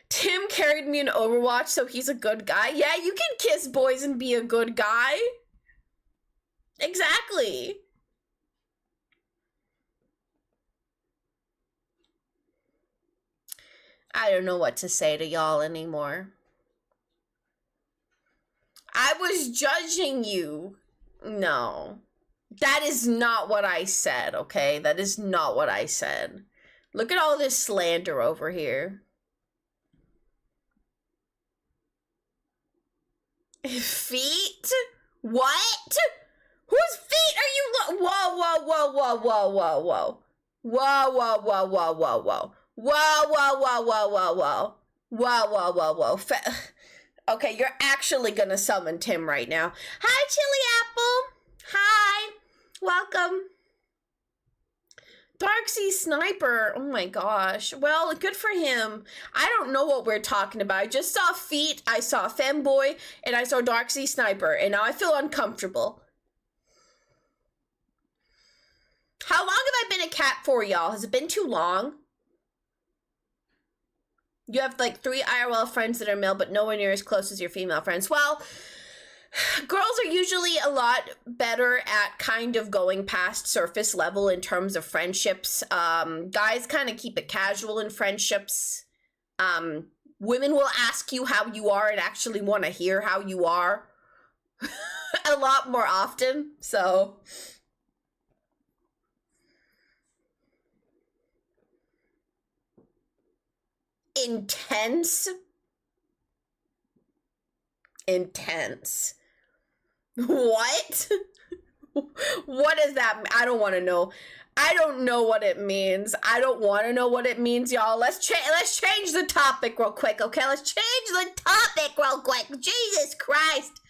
Speaker 4: Tim carried me in Overwatch, so he's a good guy. Yeah, you can kiss boys and be a good guy. Exactly. I don't know what to say to y'all anymore. I was judging you. No. That is not what I said, okay? That is not what I said. Look at all this slander over here. Feet? What? Whose feet are you whoa, whoa, whoa, whoa, whoa, whoa, whoa. Whoa, whoa, whoa, whoa, whoa, whoa. Whoa, whoa, whoa, whoa, whoa, whoa. Whoa, whoa, whoa, whoa. Okay, you're actually gonna summon Tim right now. Hi, Chili Apple. Hi. Welcome. Darksea Sniper. Oh my gosh. Well, good for him. I don't know what we're talking about. I just saw feet, I saw Femboy, and I saw Darksea Sniper, and now I feel uncomfortable. How long have I been a cat for, y'all? Has it been too long? You have like 3 IRL friends that are male, but nowhere near as close as your female friends. Well, girls are usually a lot better at kind of going past surface level in terms of friendships. Guys kind of keep it casual in friendships. Women will ask you how you are and actually want to hear how you are a lot more often. So intense. What? What does that mean? I don't want to know. I don't know what it means. I don't want to know what it means, y'all. Let's change the topic real quick, okay? Let's change the topic real quick. Jesus Christ.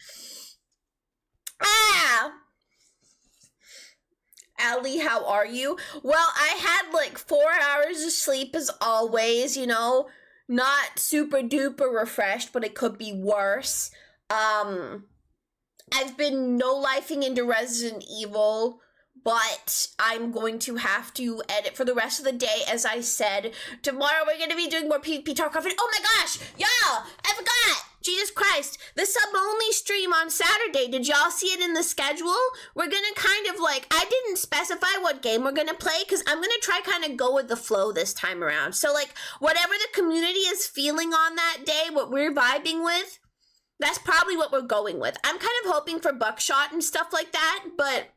Speaker 4: Allie, how are you? Well, I had like 4 hours of sleep as always, you know. Not super duper refreshed, but it could be worse. I've been no-lifing into Resident Evil, but I'm going to have to edit for the rest of the day, as I said. Tomorrow we're going to be doing more PvP Talkcraft. Oh my gosh, y'all, I forgot. Jesus Christ, the sub-only stream on Saturday, did y'all see it in the schedule? We're going to kind of like, I didn't specify what game we're going to play, because I'm going to try kind of go with the flow this time around. So like, whatever the community is feeling on that day, what we're vibing with, that's probably what we're going with. I'm kind of hoping for Buckshot and stuff like that, but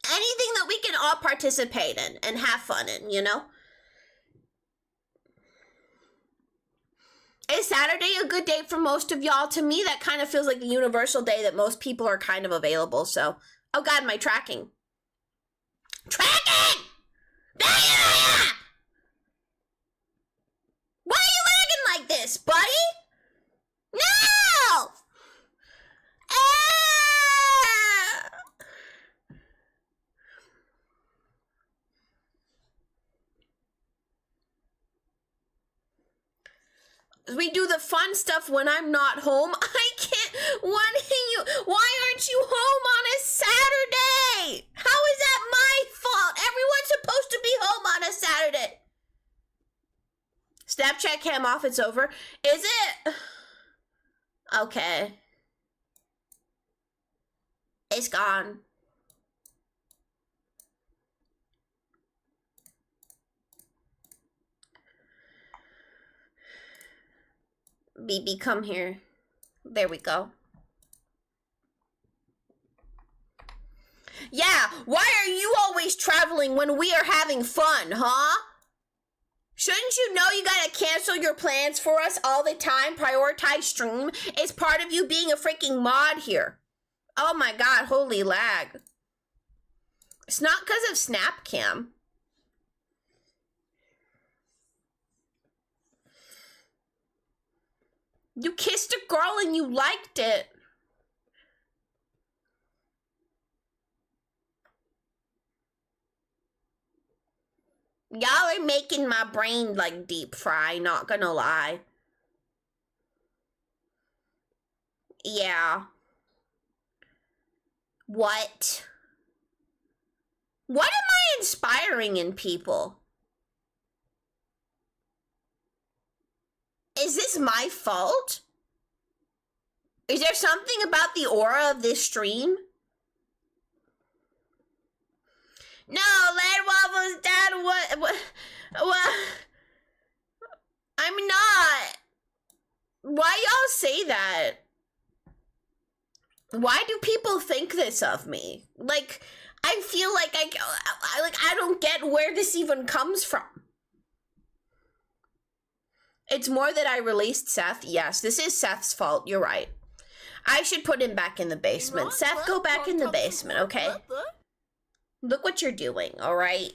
Speaker 4: anything that we can all participate in and have fun in, you know? Is Saturday a good day for most of y'all? To me, that kind of feels like the universal day that most people are kind of available, so. Oh god, my tracking. Tracking! Why are you lagging like this, buddy? No! We do the fun stuff when I'm not home. I can't. Why aren't you home on a Saturday? How is that my fault? Everyone's supposed to be home on a Saturday. Snapchat cam off, it's over. Is it? Okay. It's gone. BB, come here. There we go. Yeah, why are you always traveling when we are having fun, huh? Shouldn't you know you gotta cancel your plans for us all the time? Prioritize stream is part of you being a freaking mod here. Oh my god, holy lag. It's not because of Snapcam. You kissed a girl and you liked it. Y'all are making my brain like deep fry, not gonna lie. Yeah. What? What am I inspiring in people? Is this my fault? Is there something about the aura of this stream? No, Land Waffles Dad, what? I'm not. Why y'all say that? Why do people think this of me? Like, I feel like I don't get where this even comes from. It's more that I released Seth. Yes, this is Seth's fault. You're right. I should put him back in the basement. Seth, go back in the basement, okay? Look what you're doing, all right?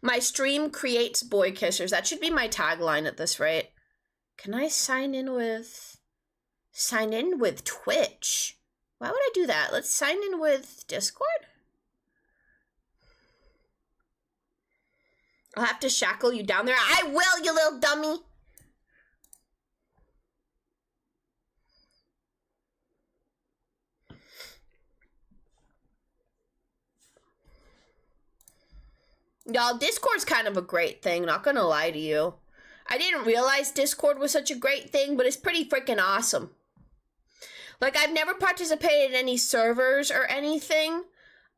Speaker 4: My stream creates boy kissers. That should be my tagline at this rate. Can I sign in with Twitch? Why would I do that? Let's sign in with Discord. I'll have to shackle you down there. I will, you little dummy. Y'all, Discord's kind of a great thing, not gonna lie to you. I didn't realize Discord was such a great thing, but it's pretty freaking awesome. Like, I've never participated in any servers or anything,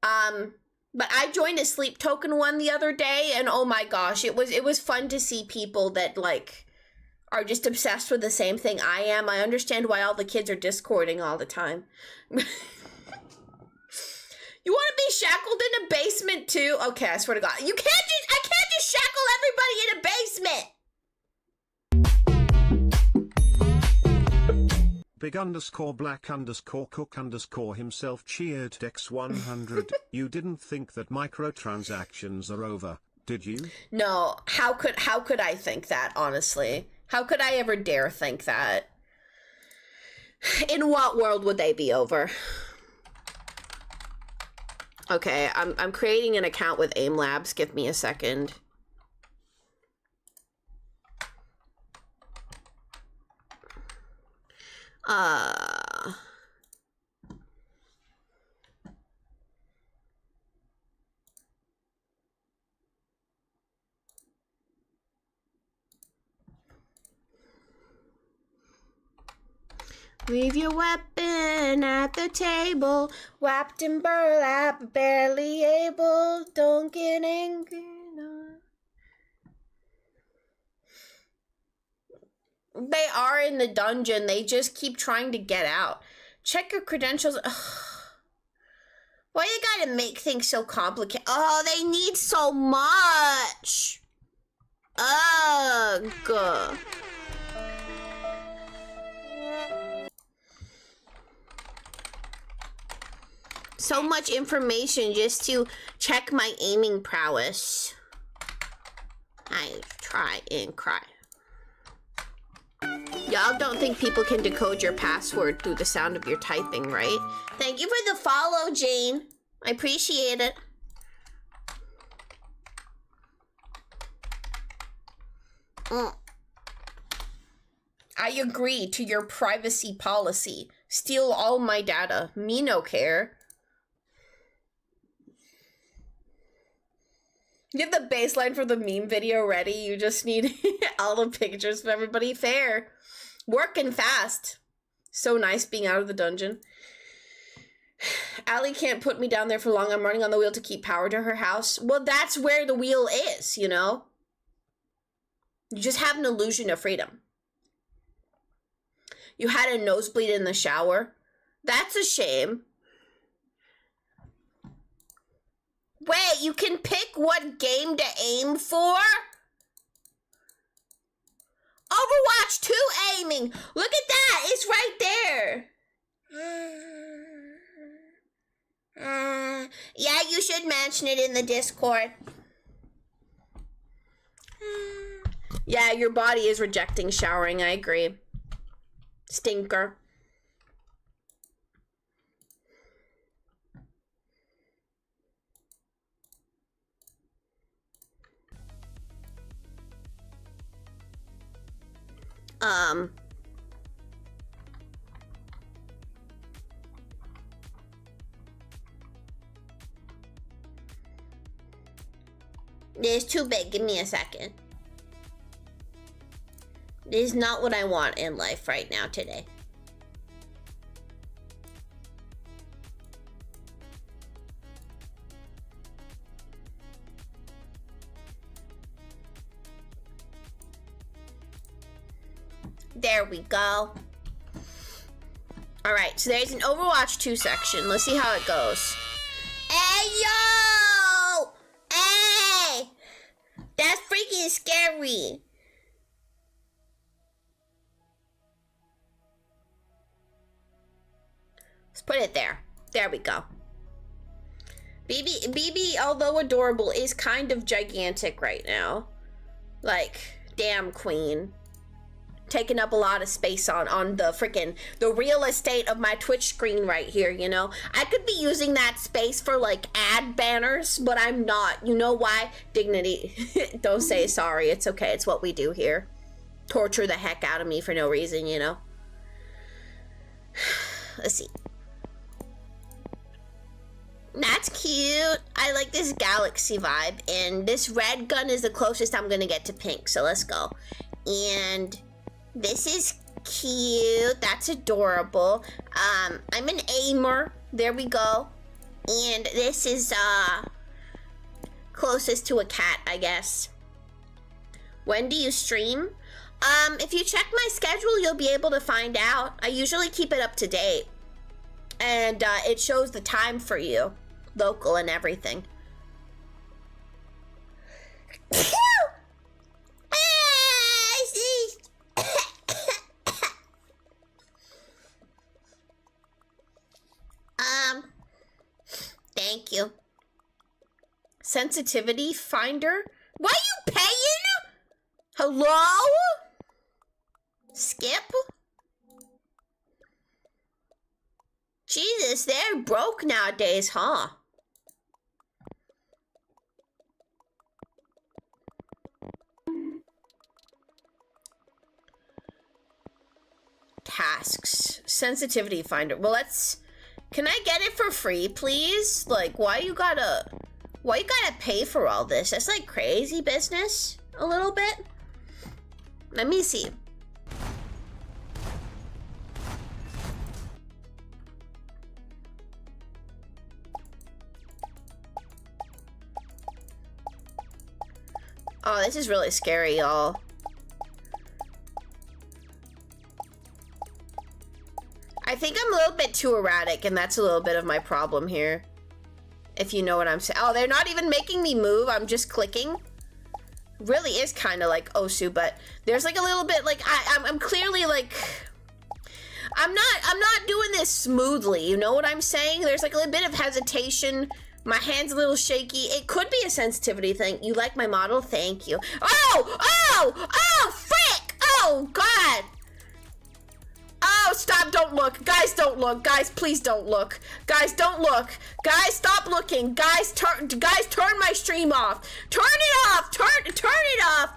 Speaker 4: but I joined a Sleep Token one the other day, and oh my gosh, it was fun to see people that, like, are just obsessed with the same thing I am. I understand why all the kids are Discording all the time. You want to be shackled in a basement too? Okay, I swear to God. I can't just shackle everybody in a basement!
Speaker 7: Big_black_cook_ himself cheered Dex100. You didn't think that microtransactions are over, did you?
Speaker 4: No, how could I think that, honestly? How could I ever dare think that? In what world would they be over? Okay, I'm creating an account with AIM Labs. Give me a second. Leave your weapon at the table, wrapped in burlap, barely able, don't get angry, no. They are in the dungeon, they just keep trying to get out. Check your credentials. Ugh. Why you gotta make things so complicated? Oh, they need so much. Ugh. So much information just to check my aiming prowess. I try and cry. Y'all don't think people can decode your password through the sound of your typing, right? Thank you for the follow, Jane. I appreciate it. I agree to your privacy policy. Steal all my data. Me no care. You have the baseline for the meme video ready. You just need all the pictures of everybody. Fair. Working fast. So nice being out of the dungeon. Allie can't put me down there for long. I'm running on the wheel to keep power to her house. Well, that's where the wheel is, you know? You just have an illusion of freedom. You had a nosebleed in the shower. That's a shame. Wait, you can pick what game to aim for? Overwatch 2 aiming. Look at that. It's right there. Yeah, you should mention it in the Discord. Yeah, your body is rejecting showering. I agree. Stinker. This is too big. Give me a second. This is not what I want in life right now today. There we go. Alright, so there's an Overwatch 2 section. Let's see how it goes. Hey, yo! Hey! That's freaking scary. Let's put it there. There we go. BB, although adorable, is kind of gigantic right now. Like, damn, queen. Taking up a lot of space on the real estate of my Twitch screen right here, you know? I could be using that space for, like, ad banners, but I'm not. You know why? Dignity. Don't say sorry. It's okay. It's what we do here. Torture the heck out of me for no reason, you know? Let's see. That's cute. I like this galaxy vibe, and this red gun is the closest I'm gonna get to pink, so let's go. And this is cute. That's adorable. I'm an aimer. There we go. And this is closest to a cat, I guess. When do you stream? If you check my schedule, you'll be able to find out. I usually keep it up to date. And it shows the time for you. Local and everything. Thank you. Sensitivity finder? Why you paying? Hello? Skip? Jesus, they're broke nowadays, huh? Tasks. Sensitivity finder. Well, let's... Can I get it for free, please? Like, why you gotta pay for all this? That's like crazy business, a little bit. Let me see. Oh, this is really scary, y'all. I think I'm a little bit too erratic, and that's a little bit of my problem here. If you know what I'm saying. Oh, they're not even making me move. I'm just clicking. Really is kind of like Osu, but there's like a little bit like I'm clearly like I'm not doing this smoothly. You know what I'm saying? There's like a little bit of hesitation. My hand's a little shaky. It could be a sensitivity thing. You like my model? Thank you. Oh, frick! Oh, God! Oh, stop, don't look. Guys, don't look. Guys, please don't look. Guys, don't look. Guys, stop looking. Guys, turn my stream off. Turn it off. Turn it off.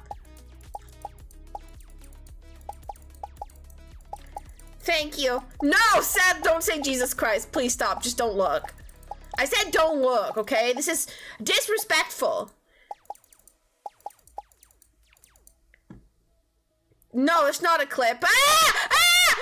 Speaker 4: Thank you. No, Seth, don't say Jesus Christ. Please stop. Just don't look. I said don't look, okay? This is disrespectful. No, it's not a clip. Ah! Ah!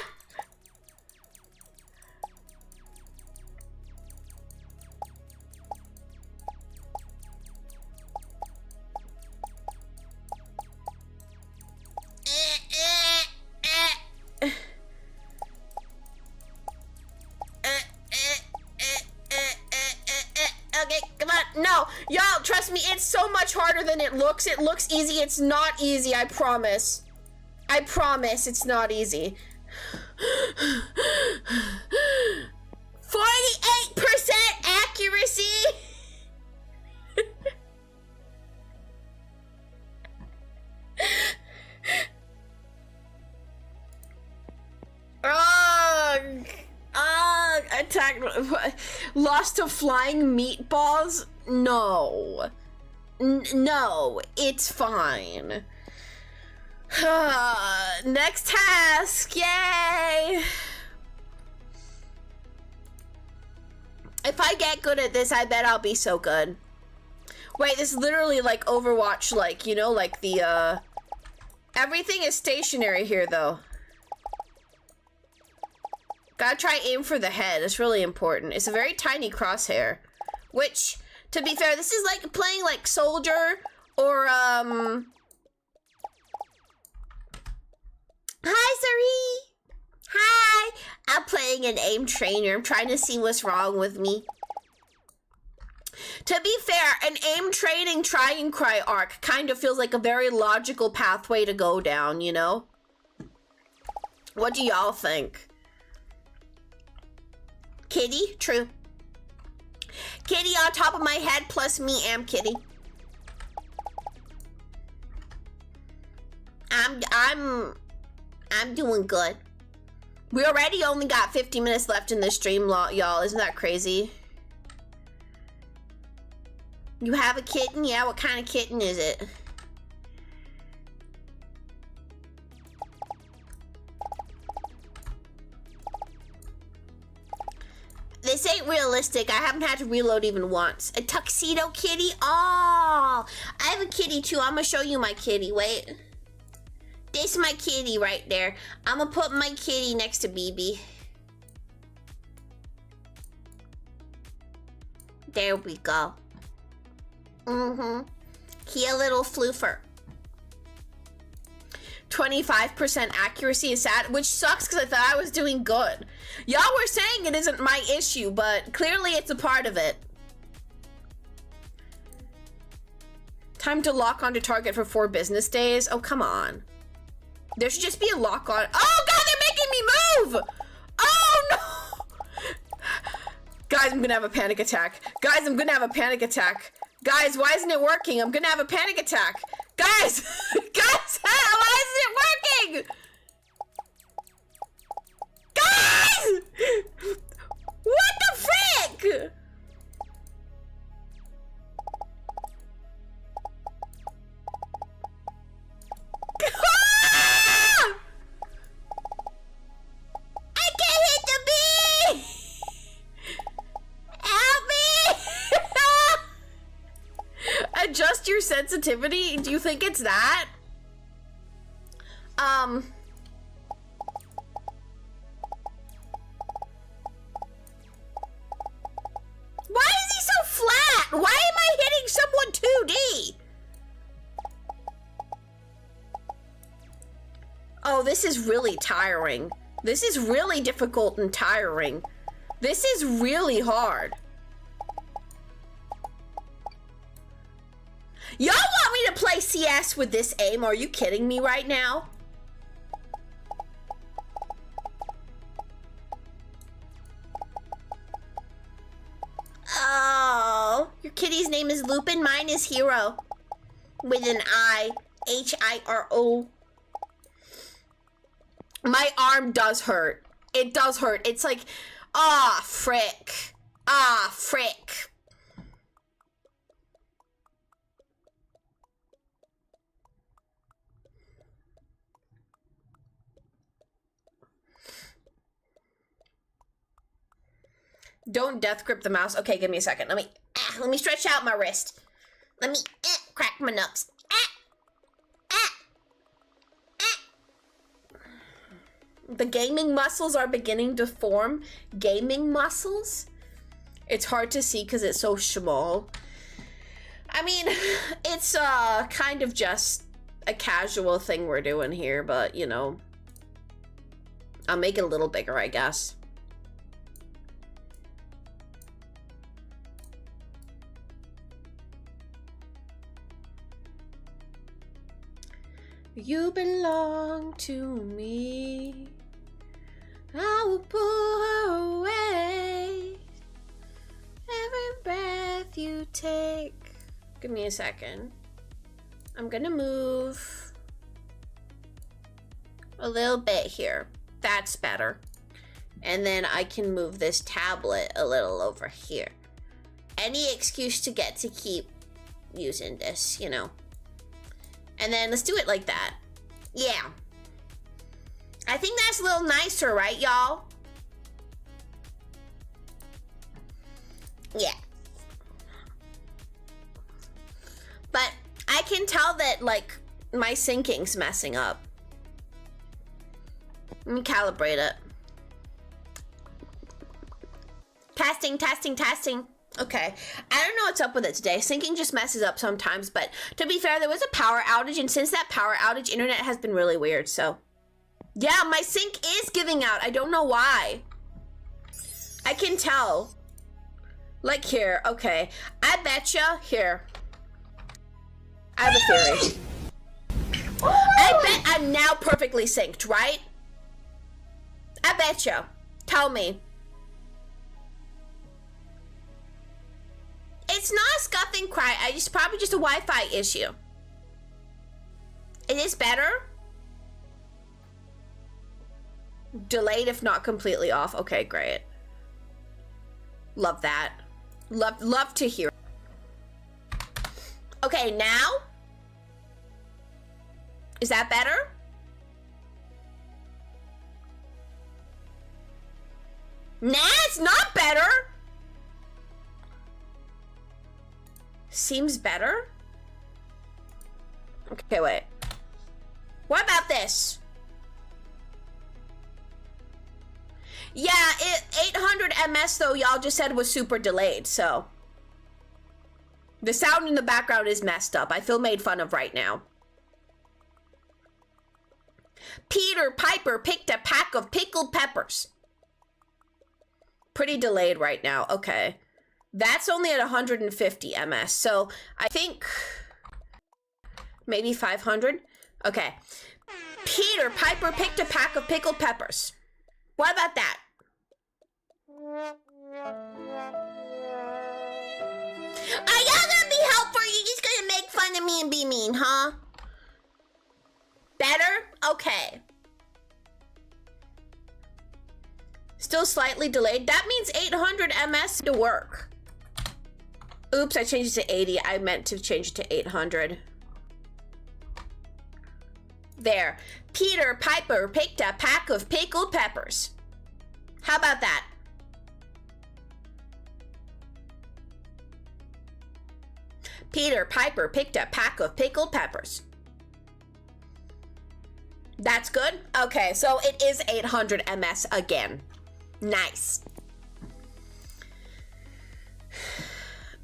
Speaker 4: Okay, come on. No, y'all, trust me, it's so much harder than it looks. It looks easy. It's not easy, I promise. I promise it's not easy. 48% accuracy. Attack. Lost to flying meatballs? No. No, it's fine. Next task, yay! If I get good at this, I bet I'll be so good. Wait, this is literally like Overwatch, like, you know, like the, everything is stationary here, though. Gotta try aim for the head, it's really important. It's a very tiny crosshair. Which, to be fair, this is like playing like Soldier, or, Hi, Sari! Hi! I'm playing an aim trainer. I'm trying to see what's wrong with me. To be fair, an aim training try and cry arc kind of feels like a very logical pathway to go down, you know? What do y'all think? Kitty? True. Kitty on top of my head plus me am Kitty. I'm doing good. We already only got 50 minutes left in this stream, y'all. Isn't that crazy? You have a kitten? Yeah, what kind of kitten is it? This ain't realistic. I haven't had to reload even once. A tuxedo kitty? Oh, I have a kitty too. I'm gonna show you my kitty. Wait. This is my kitty right there. I'm gonna put my kitty next to BB. There we go. He a little floofer. 25% accuracy is sad, which sucks because I thought I was doing good. Y'all were saying it isn't my issue, but clearly it's a part of it. Time to lock onto target for 4 business days? Oh, come on. There should just be a lock on. Oh god, they're making me move! Oh no! Guys, I'm gonna have a panic attack. Guys, I'm gonna have a panic attack. Guys, why isn't it working? I'm gonna have a panic attack. Guys! Guys, why isn't it working? Guys! What the frick? I can't hit the bee! Help me! Adjust your sensitivity? Do you think it's that? Why is he so flat? Why am I hitting someone 2D? Oh, this is really tiring. This is really difficult and tiring. This is really hard. Y'all want me to play CS with this aim? Are you kidding me right now? Oh, your kitty's name is Lupin. Mine is Hero. With an I. H-I-R-O. My arm does hurt. It does hurt. It's like, ah, frick. Ah, frick. Don't death grip the mouse. Okay, give me a second. Let me stretch out my wrist. Let me crack my nuts. The gaming muscles are beginning to form. Gaming muscles? It's hard to see because it's so small. I mean, it's kind of just a casual thing we're doing here, but you know, I'll make it a little bigger, I guess. You belong to me. I will pull her away. Every breath you take. Give me a second. I'm gonna move a little bit here. That's better. And then I can move this tablet a little over here. Any excuse to get to keep using this, you know. And then let's do it like that. Yeah. I think that's a little nicer, right, y'all? Yeah. But I can tell that, like, my syncing's messing up. Let me calibrate it. Testing, testing, testing. Okay, I don't know what's up with it today. Syncing just messes up sometimes, but to be fair, there was a power outage, and since that power outage, internet has been really weird, so. Yeah, my sync is giving out. I don't know why. I can tell. Like here, okay. I betcha, here. I have a theory. I bet I'm now perfectly synced, right? I betcha. Tell me. It's not a scuffing cry. It's probably just a Wi-Fi issue. It is better. Delayed if not completely off. Okay, great. Love that. Love to hear. Okay, now? Is that better? Nah, it's not better. Seems better? Okay, wait. What about this? Yeah, 800 ms though, y'all just said was super delayed, so. The sound in the background is messed up. I feel made fun of right now. Peter Piper picked a pack of pickled peppers. Pretty delayed right now, okay. That's only at 150 ms, so I think maybe 500. Okay. Peter Piper picked a pack of pickled peppers. What about that? Are y'all gonna be helpful? Or you just gonna make fun of me and be mean, huh? Better? Okay. Still slightly delayed. That means 800 ms to work. Oops, I changed it to 80. I meant to change it to 800. There. Peter Piper picked a pack of pickled peppers. How about that? Peter Piper picked a pack of pickled peppers. That's good? Okay, so it is 800 ms again. Nice.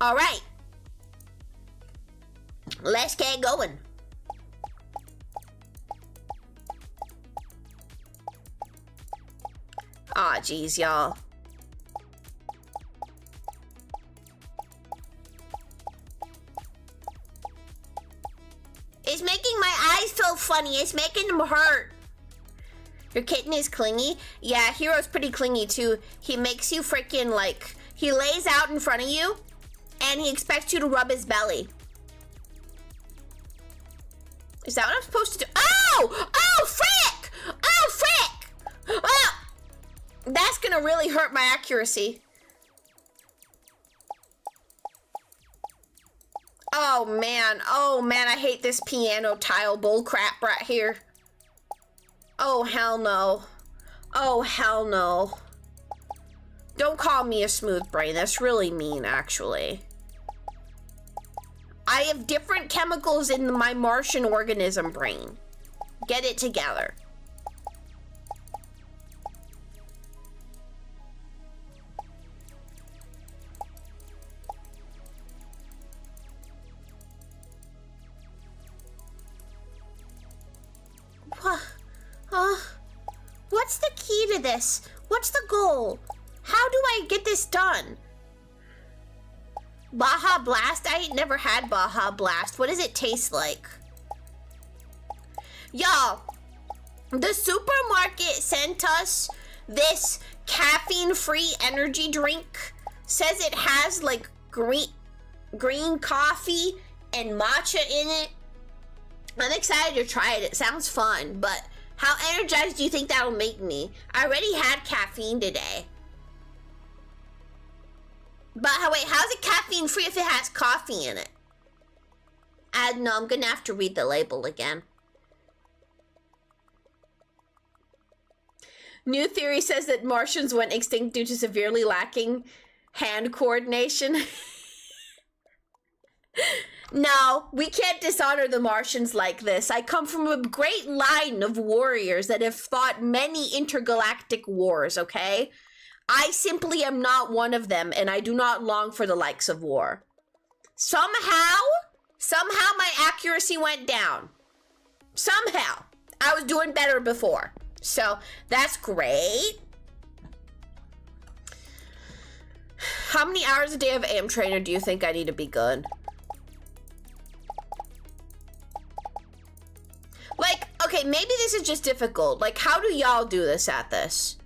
Speaker 4: All right. Let's get going. Aw, geez, y'all. It's making my eyes feel funny. It's making them hurt. Your kitten is clingy? Yeah, Hero's pretty clingy too. He makes you freaking like, he lays out in front of you and he expects you to rub his belly. Is that what I'm supposed to do? Oh! Oh, frick! Oh, frick! Oh! That's gonna really hurt my accuracy. Oh man, I hate this piano tile bullcrap right here. Oh hell no. Oh hell no. Don't call me a smooth brain, that's really mean actually. I have different chemicals in my Martian organism brain. Get it together. to this. What's the goal? How do I get this done? Baja Blast? I ain't never had Baja Blast. What does it taste like? Y'all, the supermarket sent us this caffeine-free energy drink. Says it has like green coffee and matcha in it. I'm excited to try it. It sounds fun, but how energized do you think that'll make me? I already had caffeine today. But wait, how's it caffeine free if it has coffee in it? I don't know, I'm gonna have to read the label again. New theory says that Martians went extinct due to severely lacking hand coordination. No, we can't dishonor the Martians like this. I come from a great line of warriors that have fought many intergalactic wars, okay? I simply am not one of them, and I do not long for the likes of war. Somehow my accuracy went down. Somehow. I was doing better before. So, that's great. How many hours a day of AM trainer do you think I need to be good? Like, okay, maybe this is just difficult. Like, how do y'all do this at this?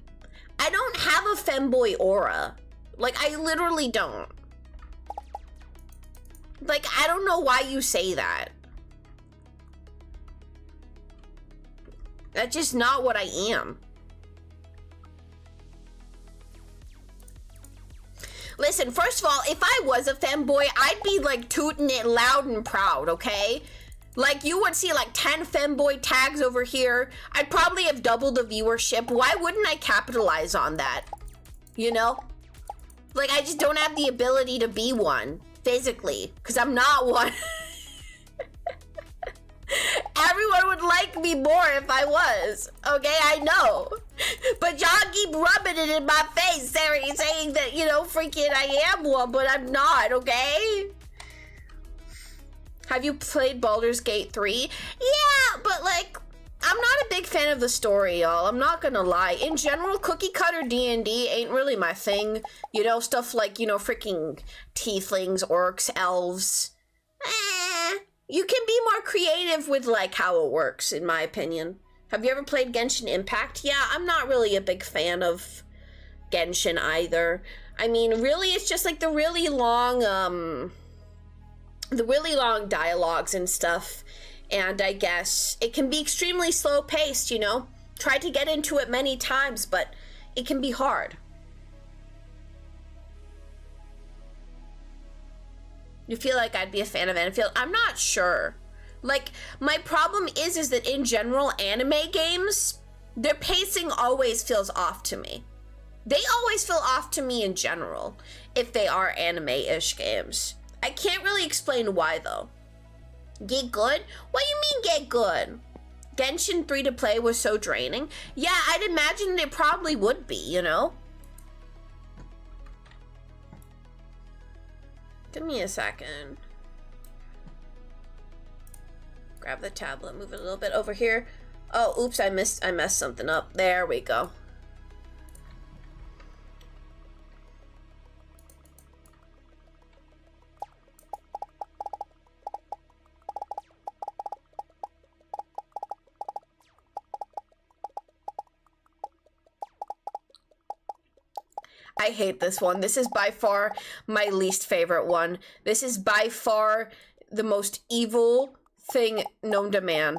Speaker 4: I don't have a femboy aura. Like, I literally don't. Like, I don't know why you say that. That's just not what I am. Listen, first of all, if I was a femboy, I'd be like tooting it loud and proud, okay? Like, you would see like 10 femboy tags over here. I'd probably have doubled the viewership. Why wouldn't I capitalize on that? You know? Like, I just don't have the ability to be one physically, because I'm not one. Everyone would like me more if I was. Okay, I know. But y'all keep rubbing it in my face, saying that, you know, freaking I am one, but I'm not, okay? Have you played Baldur's Gate 3? Yeah, but like, I'm not a big fan of the story, y'all. I'm not gonna lie. In general, cookie cutter D&D ain't really my thing. You know, stuff like, you know, freaking tieflings, orcs, elves. You can be more creative with like how it works, in my opinion. Have you ever played Genshin Impact? Yeah, I'm not really a big fan of Genshin either. I mean, really, it's just like the really long dialogues and stuff. And I guess it can be extremely slow paced, you know? Tried to get into it many times, but it can be hard. You feel like I'd be a fan of Anfield? I'm not sure. Like, my problem is that in general, anime games, their pacing always feels off to me. They always feel off to me in general, if they are anime-ish games. I can't really explain why, though. Get good? What do you mean get good? Genshin 3 to play was so draining. Yeah, I'd imagine it probably would be, you know? Give me a second. Grab the tablet, move it a little bit over here. Oh, oops, I messed something up. There we go. I hate this one. This is by far my least favorite one. This is by far the most evil thing known to man.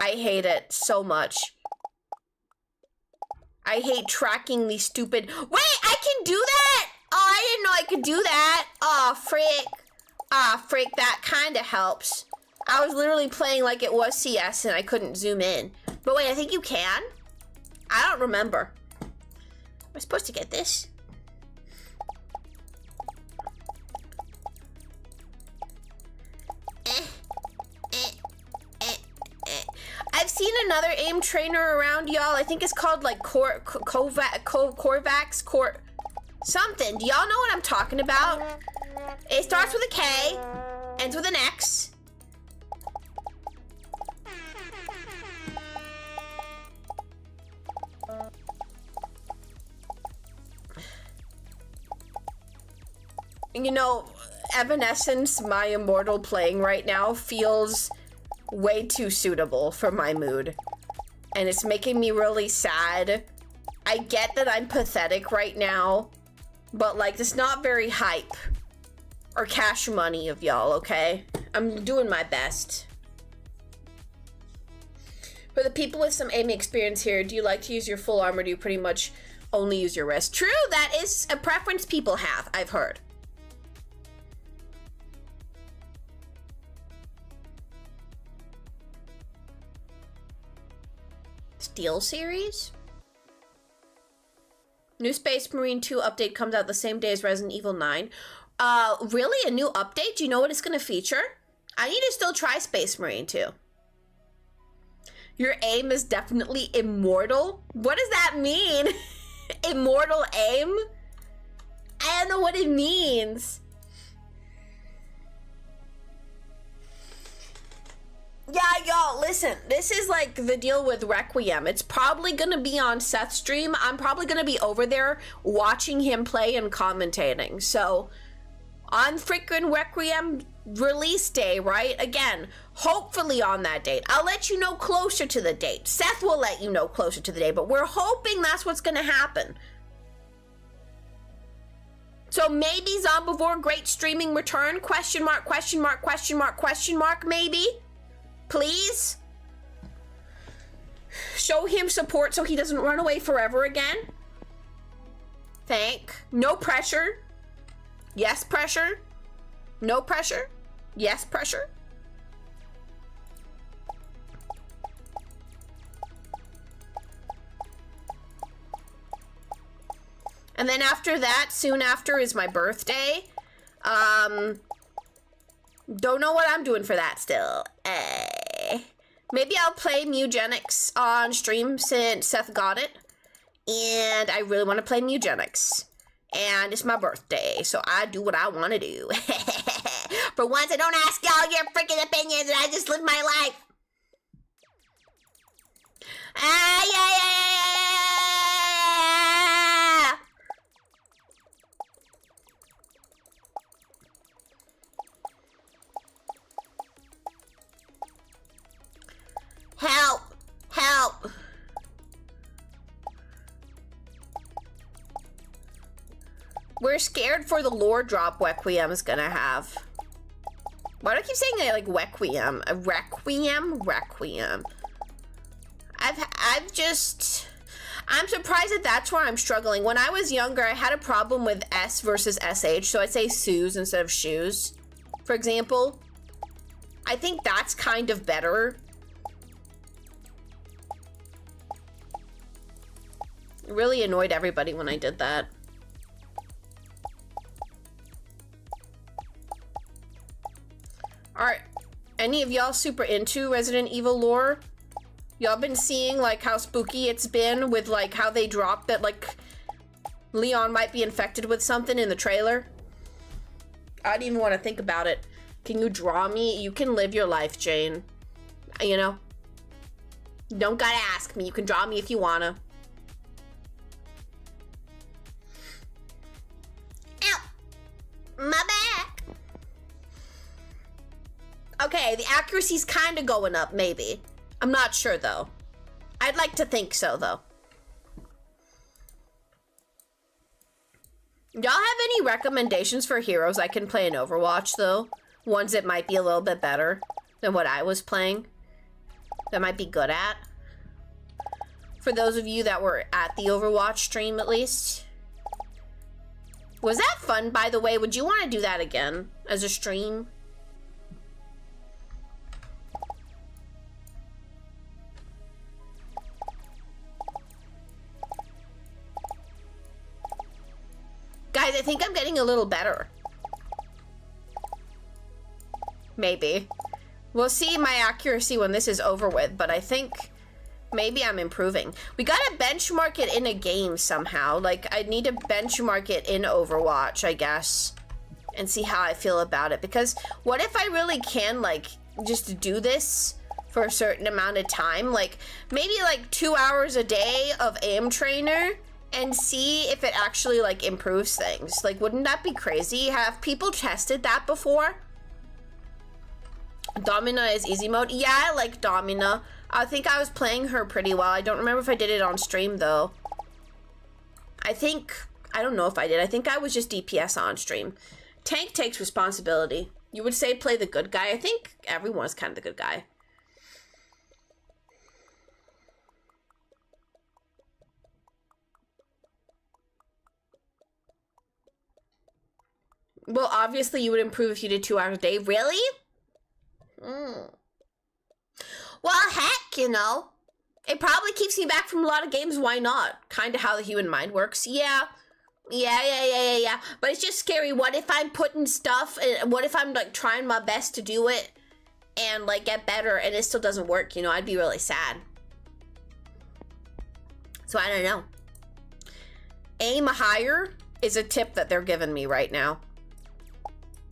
Speaker 4: I hate it so much. I hate tracking these stupid... Wait, I can do that? Oh, I didn't know I could do that. Oh, frick. Ah, frick, that kind of helps. I was literally playing like it was CS and I couldn't zoom in. But wait, I think you can? I don't remember. Am I supposed to get this? I've seen another AIM trainer around, y'all. I think it's called like Corvax, something. Do y'all know what I'm talking about? It starts with a K, ends with an X. You know, Evanescence, my immortal playing right now, feels way too suitable for my mood. And it's making me really sad. I get that I'm pathetic right now, but like, it's not very hype or cash money of y'all, okay? I'm doing my best. For the people with some aiming experience here, do you like to use your full armor? Do you pretty much only use your wrist? True, that is a preference people have, I've heard. Steel series? New Space Marine 2 update comes out the same day as Resident Evil 9. Really? A new update? Do you know what it's gonna feature? I need to still try Space Marine 2. Your aim is definitely immortal? What does that mean? Immortal aim? I don't know what it means. Yeah, y'all, listen. This is like the deal with Requiem. It's probably gonna be on Seth's stream. I'm probably gonna be over there watching him play and commentating. So, on freaking Requiem release day, right? Again, hopefully on that date. I'll let you know closer to the date. Seth will let you know closer to the date, but we're hoping that's what's gonna happen. So maybe Zombivore Great Streaming Return? Question mark, question mark, question mark, question mark, maybe? Please? Show him support so he doesn't run away forever again. Thank. No pressure. Yes, pressure. No pressure. Yes, pressure. And then after that, soon after, is my birthday. Don't know what I'm doing for that still. Maybe I'll play Mugenics on stream since Seth got it. And I really want to play Mugenics. And it's my birthday, so I do what I want to do. For once, I don't ask y'all your freaking opinions, and I just live my life. Help! Help! We're scared for the lore drop Requiem is gonna have. Why do I keep saying it like Requiem? A Requiem? Requiem. I'm surprised that that's where I'm struggling. When I was younger, I had a problem with S versus SH, so I'd say Sues instead of shoes, for example. I think that's kind of better. It really annoyed everybody when I did that. Are any of y'all super into Resident Evil lore? Y'all been seeing like how spooky it's been with like how they dropped that like Leon might be infected with something in the trailer? I don't even want to think about it. Can you draw me? You can live your life, Jane. You know? You don't gotta ask me. You can draw me if you wanna. Ow! My back! Okay, the accuracy's kind of going up, maybe. I'm not sure, though. I'd like to think so, though. Y'all have any recommendations for heroes I can play in Overwatch, though? Ones that might be a little bit better than what I was playing? That might be good at? For those of you that were at the Overwatch stream, at least. Was that fun, by the way? Would you want to do that again as a stream? Guys, I think I'm getting a little better. Maybe. We'll see my accuracy when this is over with, but I think maybe I'm improving. We gotta benchmark it in a game somehow. Like, I need to benchmark it in Overwatch, I guess, and see how I feel about it. Because what if I really can, like, just do this for a certain amount of time? Like, maybe like 2 hours a day of aim trainer, and see if it actually like improves things. Like, wouldn't that be crazy? Have people tested that before? Domina is easy mode. Yeah, I like Domina. I think I was playing her pretty well. I don't remember if I did it on stream though. I don't know if I did. I think I was just DPS on stream. Tank takes responsibility. You would say play the good guy. I think everyone's kind of the good guy. Well, obviously you would improve if you did 2 hours a day. Really? Well, heck, you know. It probably keeps me back from a lot of games. Why not? Kind of how the human mind works. Yeah. But it's just scary. What if I'm putting stuff, and what if I'm like trying my best to do it and like get better and it still doesn't work? You know, I'd be really sad. So I don't know. Aim higher is a tip that they're giving me right now.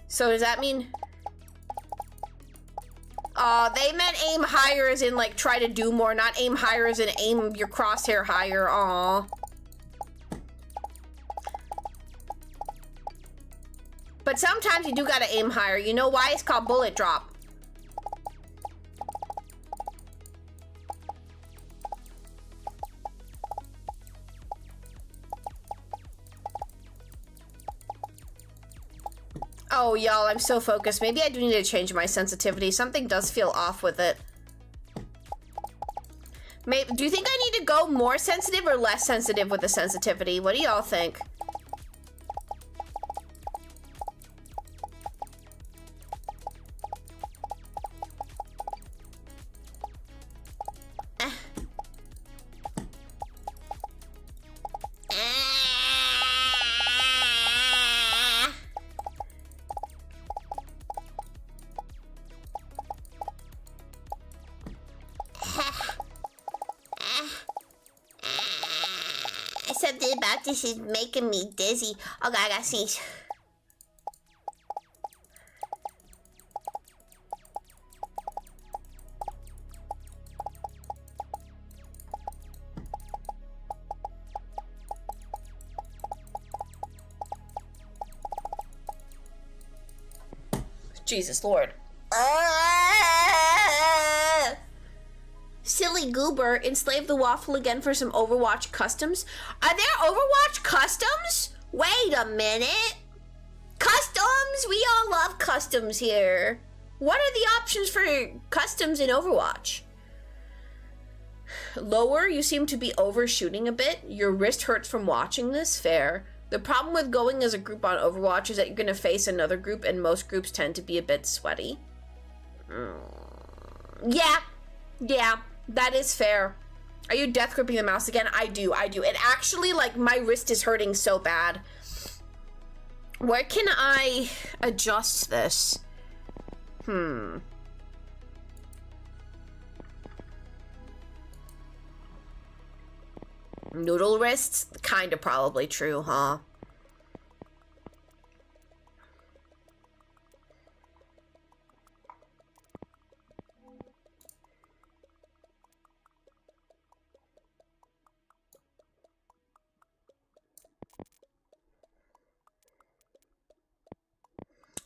Speaker 4: So does that mean... they meant aim higher as in like try to do more, not aim higher as in aim your crosshair higher. Aw. But sometimes you do gotta aim higher. You know why? It's called bullet drop. Oh, y'all, I'm so focused. Maybe I do need to change my sensitivity. Something does feel off with it. Maybe, do you think I need to go more sensitive or less sensitive with the sensitivity? What do y'all think? Something about this is making me dizzy. Okay, I gotta sneeze. Jesus Lord. Silly goober, enslave the waffle again for some Overwatch customs. Are there Overwatch customs? Wait a minute. Customs? We all love customs here. What are the options for customs in Overwatch? Lower, you seem to be overshooting a bit. Your wrist hurts from watching this. Fair. The problem with going as a group on Overwatch is that you're going to face another group, and most groups tend to be a bit sweaty. Yeah, that is fair. Are you death gripping the mouse again? I do. And actually, like, my wrist is hurting so bad. Where can I adjust this? Noodle wrists? Kinda probably true, huh?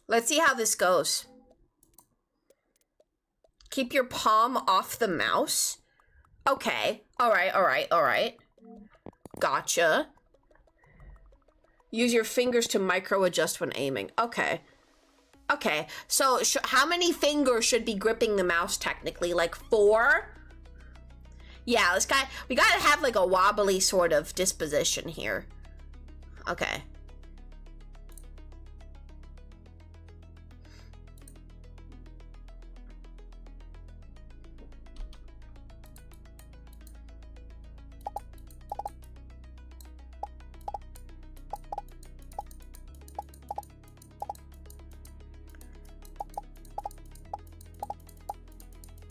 Speaker 4: Let's see how this goes. Keep your palm off the mouse. Okay. All right. Gotcha. Use your fingers to micro adjust when aiming. Okay. So how many fingers should be gripping the mouse technically? Like 4? Yeah, we gotta have like a wobbly sort of disposition here. Okay.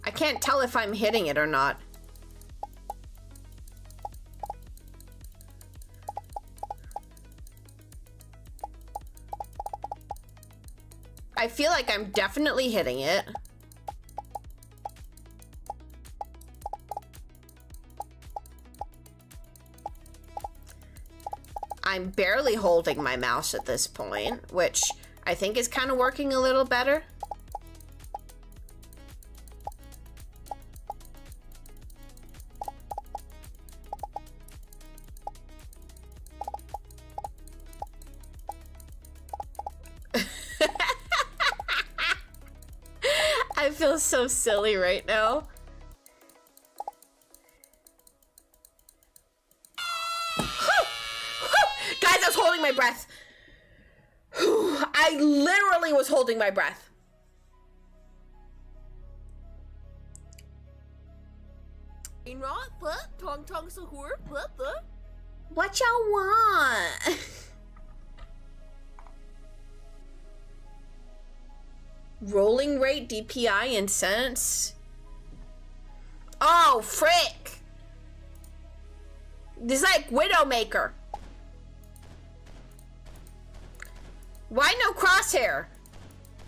Speaker 4: I can't tell if I'm hitting it or not. I feel like I'm definitely hitting it. I'm barely holding my mouse at this point, which I think is kind of working a little better. I feel so silly right now. Guys, I was holding my breath. I literally was holding my breath.
Speaker 3: Rainrot, but Tong Tong Sahur, but
Speaker 4: What y'all want? Rolling rate, DPI, and cents. Oh, frick. This is like Widowmaker. Why no crosshair?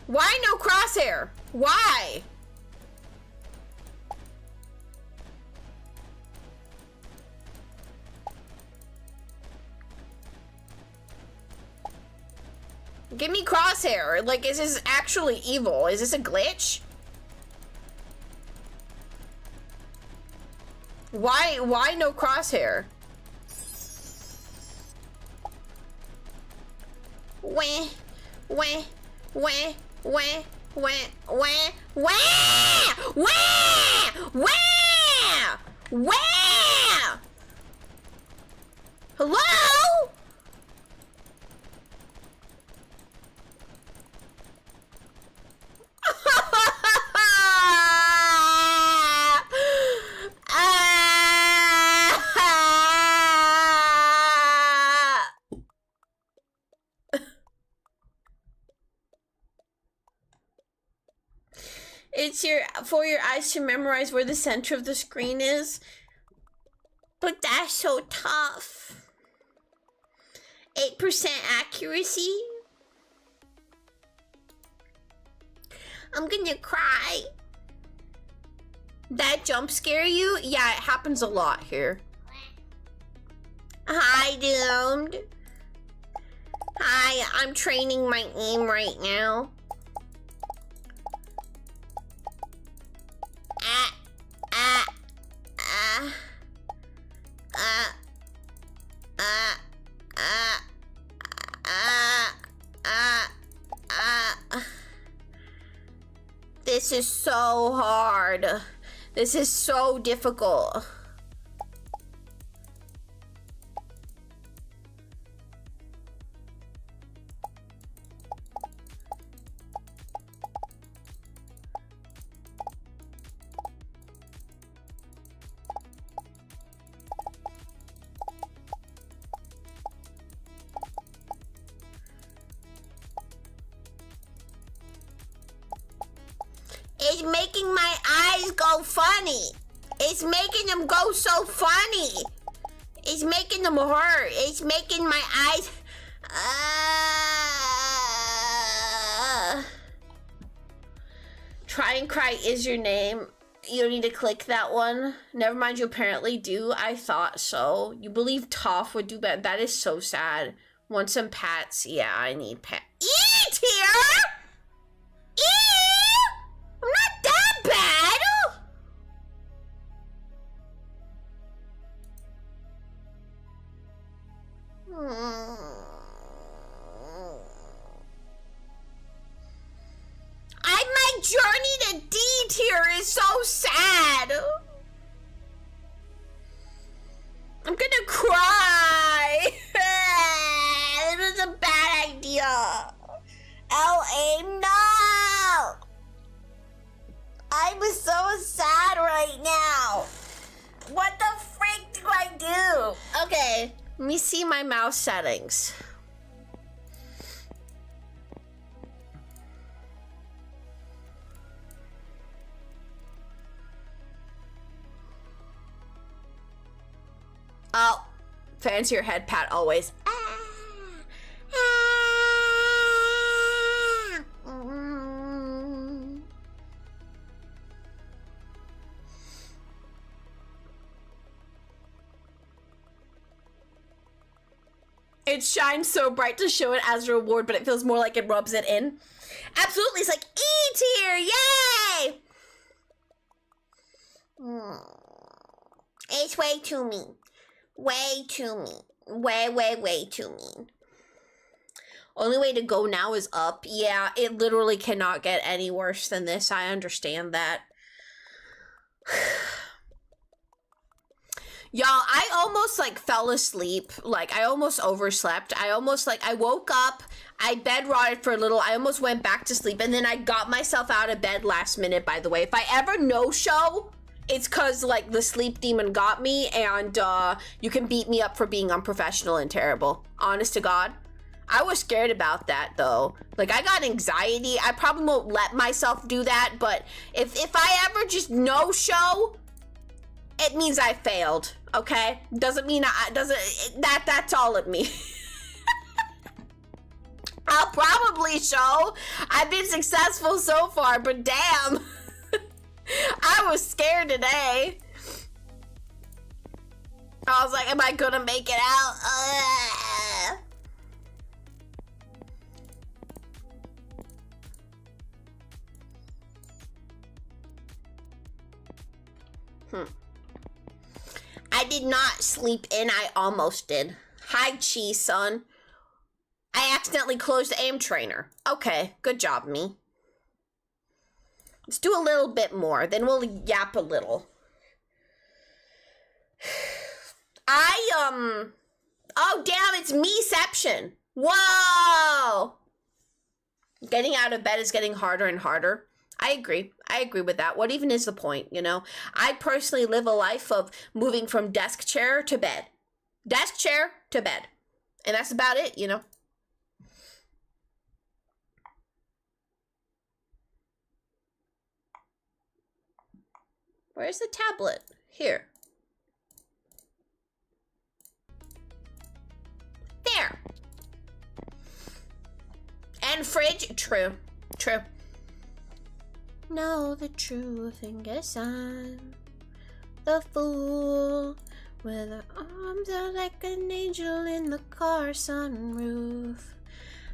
Speaker 4: Why no crosshair? Why? Give me crosshair. Like, is this actually evil? Is this a glitch? Why no crosshair? Wah, wah, wah, wah, wah, wah, wah, wah, wah, wah. Hello? It's for your eyes to memorize where the center of the screen is. But that's so tough. 8% accuracy. I'm gonna cry. That jump scare you? Yeah, it happens a lot here. Hi, Doomed. Hi, I'm training my aim right now. This is so hard. This is so difficult. It's making my eyes go funny. It's making them go so funny. It's making them hurt. It's making my eyes... Try and cry is your name. You don't need to click that one. Never mind, you apparently do. I thought so. You believe Toph would do better. That is so sad. Want some pats? Yeah, I need pats. Eat here! I'm not that bad! My journey to D tier is so sad! I'm gonna cry! This was a bad idea! LA, no! I'm so sad right now. What the freak do I do? Okay, let me see my mouse settings. Oh, fancier head pat always. It shines so bright to show it as a reward, but it feels more like it rubs it in. Absolutely, it's like E tier, yay!
Speaker 2: It's way too mean. Way too mean. Way too mean.
Speaker 4: Only way to go now is up. Yeah, it literally cannot get any worse than this. I understand that. Y'all, I almost like fell asleep. Like I almost overslept. I woke up, I bed rotted for a little. I almost went back to sleep and then I got myself out of bed last minute, by the way. If I ever no show, it's cause like the sleep demon got me and you can beat me up for being unprofessional and terrible. Honest to God. I was scared about that though. Like I got anxiety. I probably won't let myself do that, but if I ever just no show, it means I failed, okay? Doesn't mean that's all it means. I'll probably show. I've been successful so far, but damn. I was scared today. I was like, am I gonna make it out? I did not sleep in. I almost did. Hi, Chi, son. I accidentally closed the aim trainer. Okay, good job, me. Let's do a little bit more, then we'll yap a little. Oh, damn, it's meception. Whoa! Getting out of bed is getting harder and harder. I agree with that. What even is the point, you know? I personally live a life of moving from desk chair to bed. Desk chair to bed. And that's about it, you know? Where's the tablet? Here. There. And fridge. True. True. Know the truth and guess I'm the fool with her arms out like an angel in the car sunroof.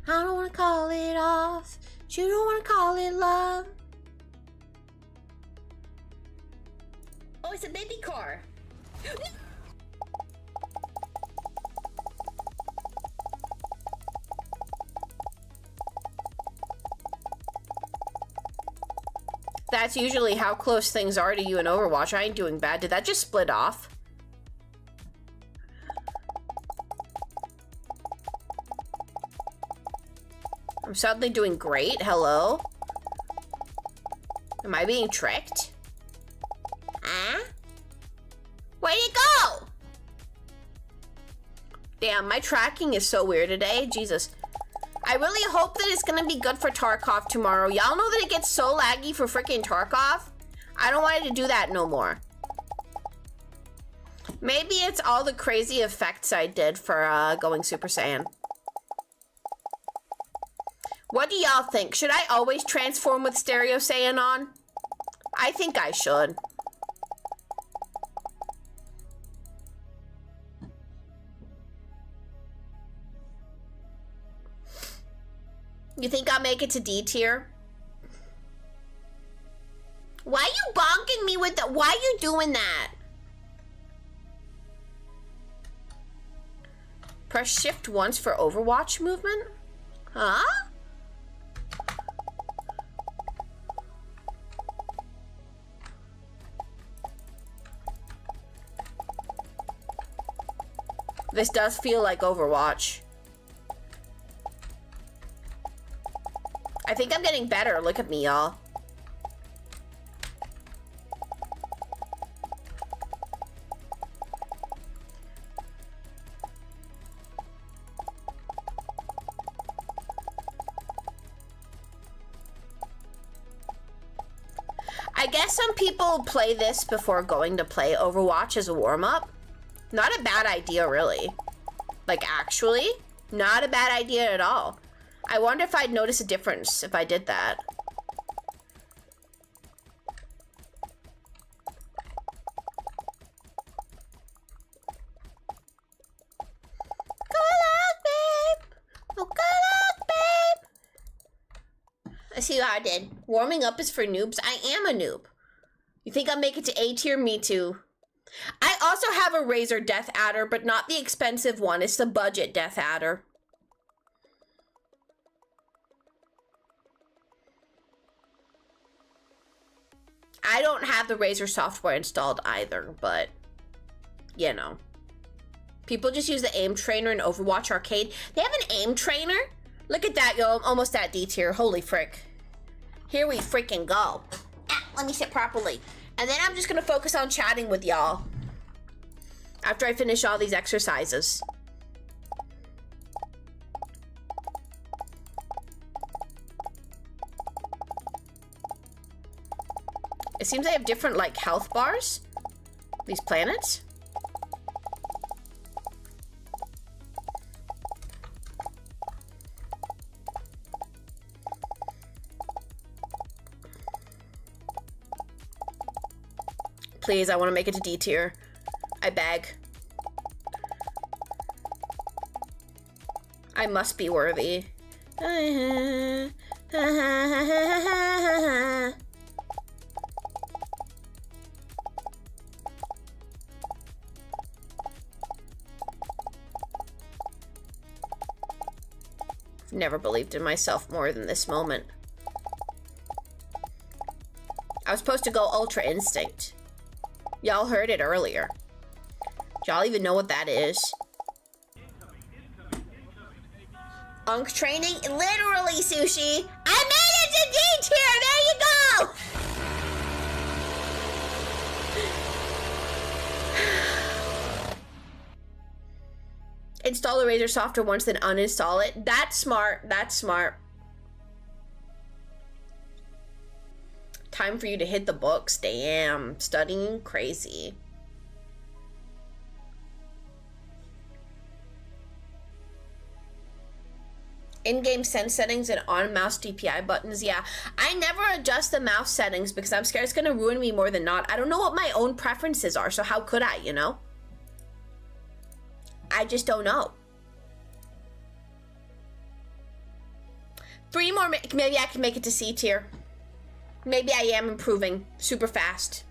Speaker 4: I don't wanna call it off, but you don't wanna call it love. Oh, it's a baby car. That's usually how close things are to you in Overwatch. I ain't doing bad. Did that just split off? I'm suddenly doing great. Hello? Am I being tricked? Huh? Where'd it go? Damn, my tracking is so weird today. Jesus. I really hope that it's gonna be good for Tarkov tomorrow. Y'all know that it gets so laggy for freaking Tarkov? I don't want it to do that no more. Maybe it's all the crazy effects I did for going Super Saiyan. What do y'all think? Should I always transform with Stereo Saiyan on? I think I should. You think I'll make it to D tier? Why are you bonking me with that? Why are you doing that? Press shift once for Overwatch movement? Huh? This does feel like Overwatch. I think I'm getting better. Look at me, y'all. I guess some people play this before going to play Overwatch as a warm-up. Not a bad idea, really. Like, actually, not a bad idea at all. I wonder if I'd notice a difference if I did that. Good luck, see what I did. Warming up is for noobs. I am a noob. You think I'll make it to A tier? Me too. I also have a Razer Death Adder, but not the expensive one. It's the budget Death Adder. I don't have the Razer software installed either, but, you know. People just use the aim trainer in Overwatch Arcade. They have an aim trainer? Look at that, yo. I'm almost at D tier. Holy frick. Here we freaking go. Let me sit properly. And then I'm just gonna focus on chatting with y'all after I finish all these exercises. It seems they have different, like, health bars. These planets. Please, I want to make it to D tier. I beg. I must be worthy. Never believed in myself more than this moment. I was supposed to go Ultra Instinct. Y'all heard it earlier. Y'all even know what that is? Unk training? Literally, Sushi! I made it to D tier! There you go! Install the Razer software once, then uninstall it. That's smart. That's smart. Time for you to hit the books. Damn. Studying crazy. In-game sense settings and on-mouse DPI buttons. Yeah, I never adjust the mouse settings because I'm scared it's going to ruin me more than not. I don't know what my own preferences are, so how could I, you know? I just don't know. 3 more, maybe I can make it to C tier. Maybe I am improving super fast.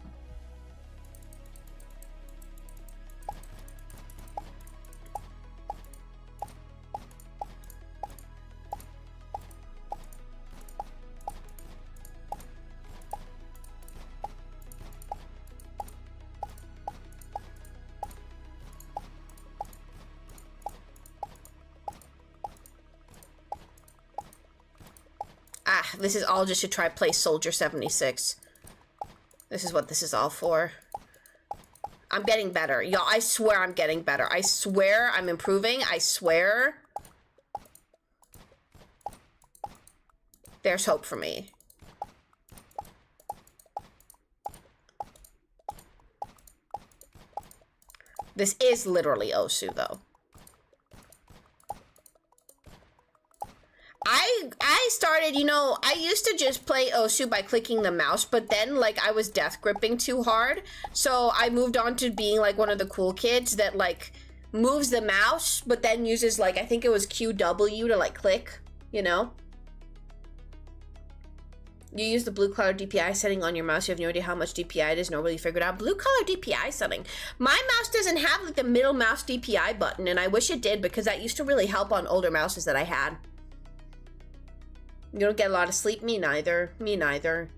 Speaker 4: This is all just to try play Soldier 76. This is what this is all for. I'm getting better. Y'all, I swear I'm getting better. I swear I'm improving. I swear. There's hope for me. This is literally Osu, though. I started, you know, I used to just play Osu by clicking the mouse, but then, like, I was death gripping too hard, so I moved on to being, like, one of the cool kids that, like, moves the mouse, but then uses, like, I think it was QW to, like, click, you know? You use the blue color DPI setting on your mouse, you have no idea how much DPI it is, nobody figured out. Blue color DPI setting. My mouse doesn't have, like, the middle mouse DPI button, and I wish it did, because that used to really help on older mouses that I had. You don't get a lot of sleep? Me neither. Me neither.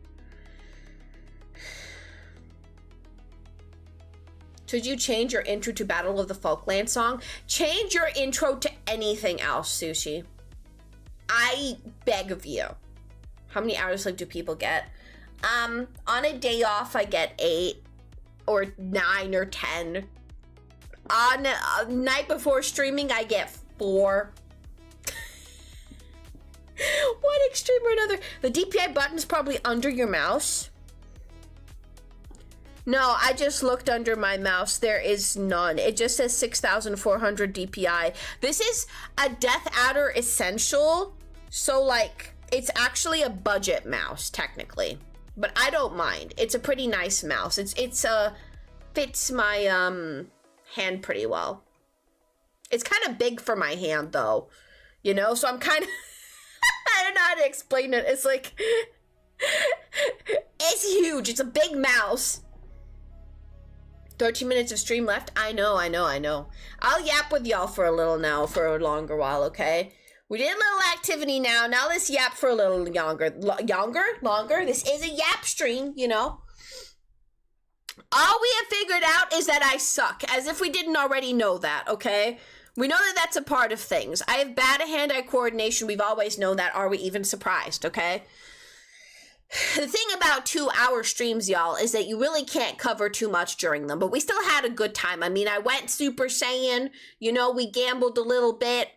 Speaker 4: Should you change your intro to Battle of the Falklands song? Change your intro to anything else, Sushi. I beg of you. How many hours of sleep do people get? On a day off, I get 8 or 9 or 10. On a night before streaming, I get 4. One extreme or another. The DPI button is probably under your mouse. No, I just looked under my mouse. There is none. It just says 6,400 DPI. This is a Death Adder Essential. So, like, it's actually a budget mouse, technically. But I don't mind. It's a pretty nice mouse. It's fits my, hand pretty well. It's kind of big for my hand, though. You know, so I'm kind of... I don't know how to explain it. It's like, it's huge. It's a big mouse. 13 minutes of stream left. I know. I'll yap with y'all for a little now, for a longer while, okay? We did a little activity now. Now let's yap for a little longer. Longer? This is a yap stream, you know? All we have figured out is that I suck, as if we didn't already know that, okay? We know that that's a part of things. I have bad hand-eye coordination. We've always known that. Are we even surprised, okay? The thing about 2-hour streams, y'all, is that you really can't cover too much during them, but we still had a good time. I mean, I went Super Saiyan, you know, we gambled a little bit.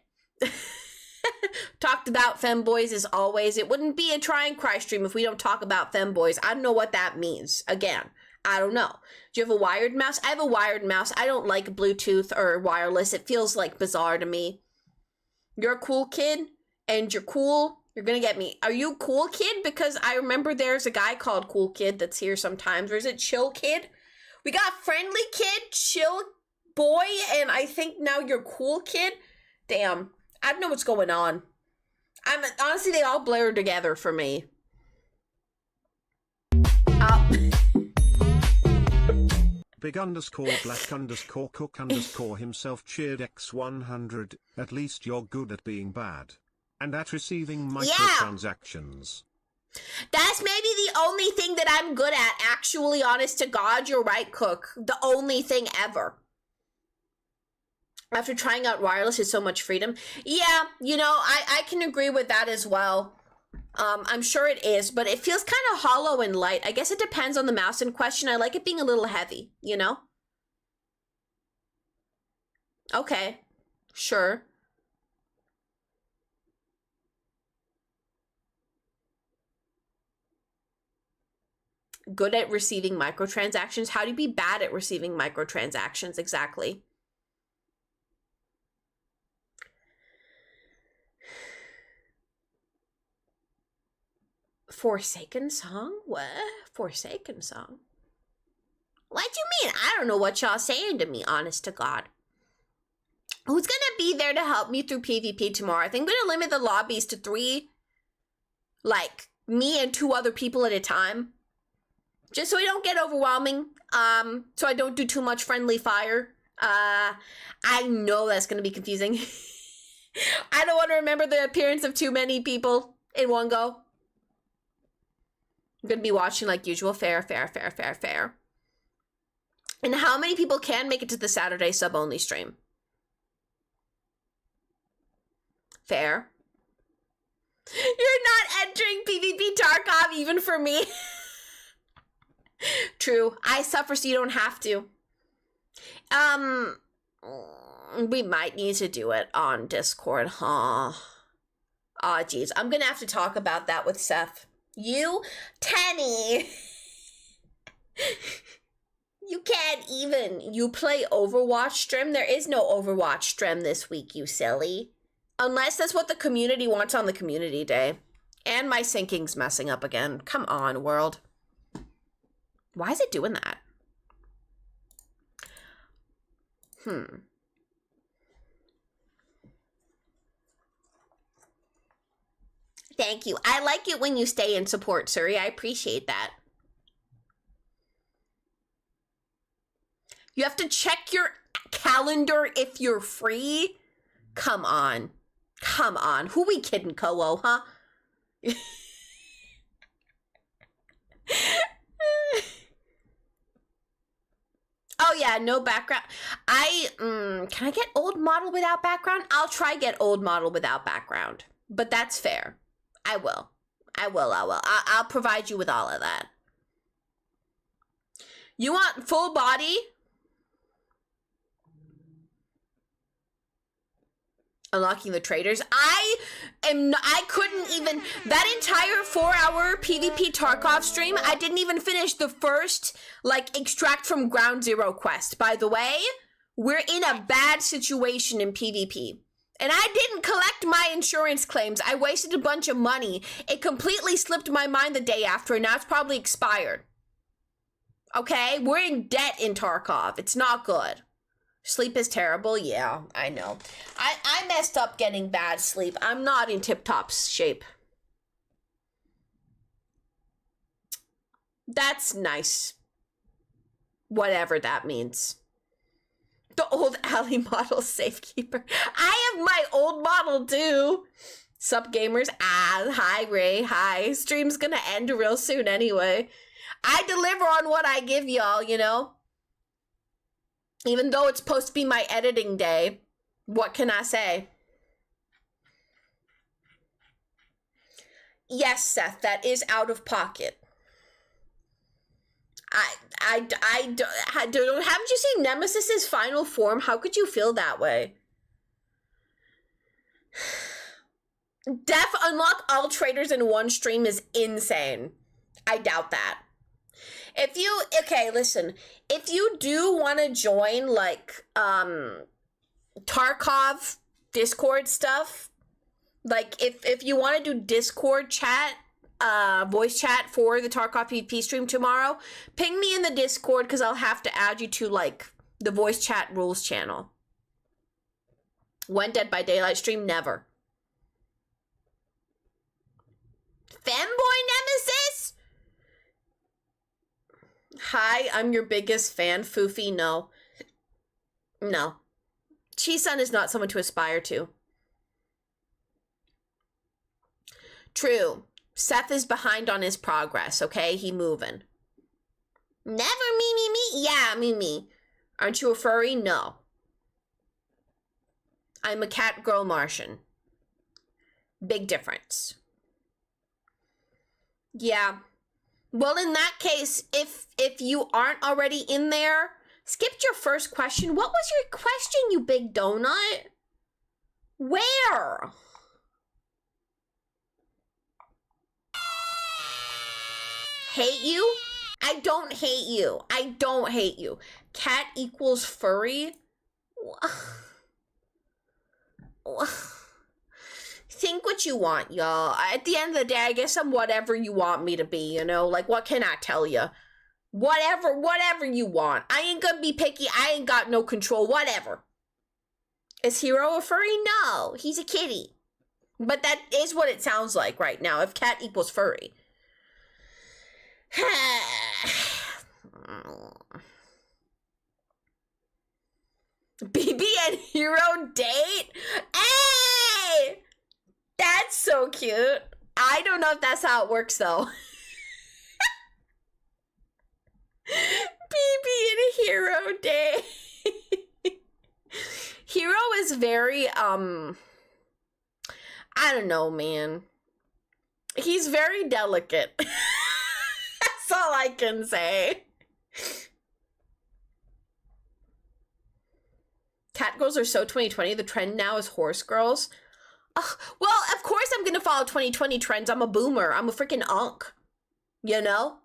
Speaker 4: Talked about femboys as always. It wouldn't be a try and cry stream if we don't talk about femboys. I don't know what that means. Again, I don't know. Do you have a wired mouse? I have a wired mouse. I don't like Bluetooth or wireless. It feels like bizarre to me. You're a cool kid and you're cool. You're gonna get me. Are you Cool Kid? Because I remember there's a guy called Cool Kid that's here sometimes. Or is it Chill Kid? We got Friendly Kid, Chill Boy, and I think now you're Cool Kid. Damn. I don't know what's going on. Honestly, they all blur together for me.
Speaker 7: Big underscore black underscore cook underscore himself cheered X100. At least you're good at being bad. And at receiving microtransactions.
Speaker 4: That's maybe the only thing that I'm good at. Actually, honest to God, you're right, Cook. The only thing ever. After trying out wireless is so much freedom. Yeah, you know, I can agree with that as well. I'm sure it is, but it feels kind of hollow and light. I guess it depends on the mouse in question. I like it being a little heavy, you know? Okay, sure. Good at receiving microtransactions? How do you be bad at receiving microtransactions exactly? Forsaken song? What? Forsaken song? What do you mean? I don't know what y'all saying to me, honest to God. Who's gonna be there to help me through PvP tomorrow? I think I'm gonna limit the lobbies to 3. Like, me and 2 other people at a time. Just so we don't get overwhelming. So I don't do too much friendly fire. I know that's gonna be confusing. I don't want to remember the appearance of too many people in one go. I'm gonna be watching like usual. Fair. And how many people can make it to the Saturday sub-only stream? Fair. You're not entering PvP Tarkov even for me. True. I suffer so you don't have to. We might need to do it on Discord, huh? Aw, geez. I'm gonna have to talk about that with Seth. You, Tenny. You can't even. You play Overwatch stream? There is no Overwatch stream this week, you silly. Unless that's what the community wants on the community day. And my syncing's messing up again. Come on, world. Why is it doing that? Thank you. I like it when you stay in support, Suri. I appreciate that. You have to check your calendar if you're free? Come on. Come on. Who we kidding, Kowo, huh? Oh yeah, no background. Can I get old model without background? I'll try get old model without background. But that's fair. I will. I'll provide you with all of that. You want full body? Unlocking the traders. I couldn't even, that entire 4-hour PvP Tarkov stream, I didn't even finish the first, like, extract from ground zero quest. By the way, we're in a bad situation in PvP. And I didn't collect my insurance claims. I wasted a bunch of money. It completely slipped my mind the day after, and now it's probably expired. Okay? We're in debt in Tarkov. It's not good. Sleep is terrible? Yeah, I know. I messed up getting bad sleep. I'm not in tip-top shape. That's nice. Whatever that means. The old alley model safekeeper. I have my old model too. Sup gamers? Hi Ray. Hi. Stream's gonna end real soon anyway. I deliver on what I give y'all, you know? Even though it's supposed to be my editing day. What can I say? Yes, Seth, that is out of pocket. Haven't you seen Nemesis's final form? How could you feel that way? Def unlock all traders in one stream is insane. I doubt that. Okay, listen. If you do want to join, like, Tarkov Discord stuff, like, if you want to do Discord chat, voice chat for the Tarkov PvP stream tomorrow, ping me in the Discord because I'll have to add you to, like, the voice chat rules channel. When Dead by Daylight stream? Never. Femboy Nemesis? Hi, I'm your biggest fan, Foofy. No. No. Chi-sun is not someone to aspire to. True. Seth is behind on his progress, okay? He moving. Never me. Yeah, me. Aren't you a furry? No. I'm a cat girl Martian. Big difference. Yeah. Well, in that case, if you aren't already in there, skipped your first question. What was your question, you big donut? Where? Hate you? I don't hate you. I don't hate you. Cat equals furry? Think what you want, y'all. At the end of the day, I guess I'm whatever you want me to be, you know? Like, what can I tell you? Whatever you want. I ain't gonna be picky. I ain't got no control. Whatever. Is Hero a furry? No, he's a kitty. But that is what it sounds like right now, if cat equals furry. BB and Hero date? Hey! That's so cute. I don't know if that's how it works, though. BB and Hero date. Hero is very, I don't know, man. He's very delicate. That's all I can say. Cat girls are so 2020. The trend now is horse girls. Well, of course I'm gonna follow 2020 trends. I'm a boomer. I'm a freaking unk. You know?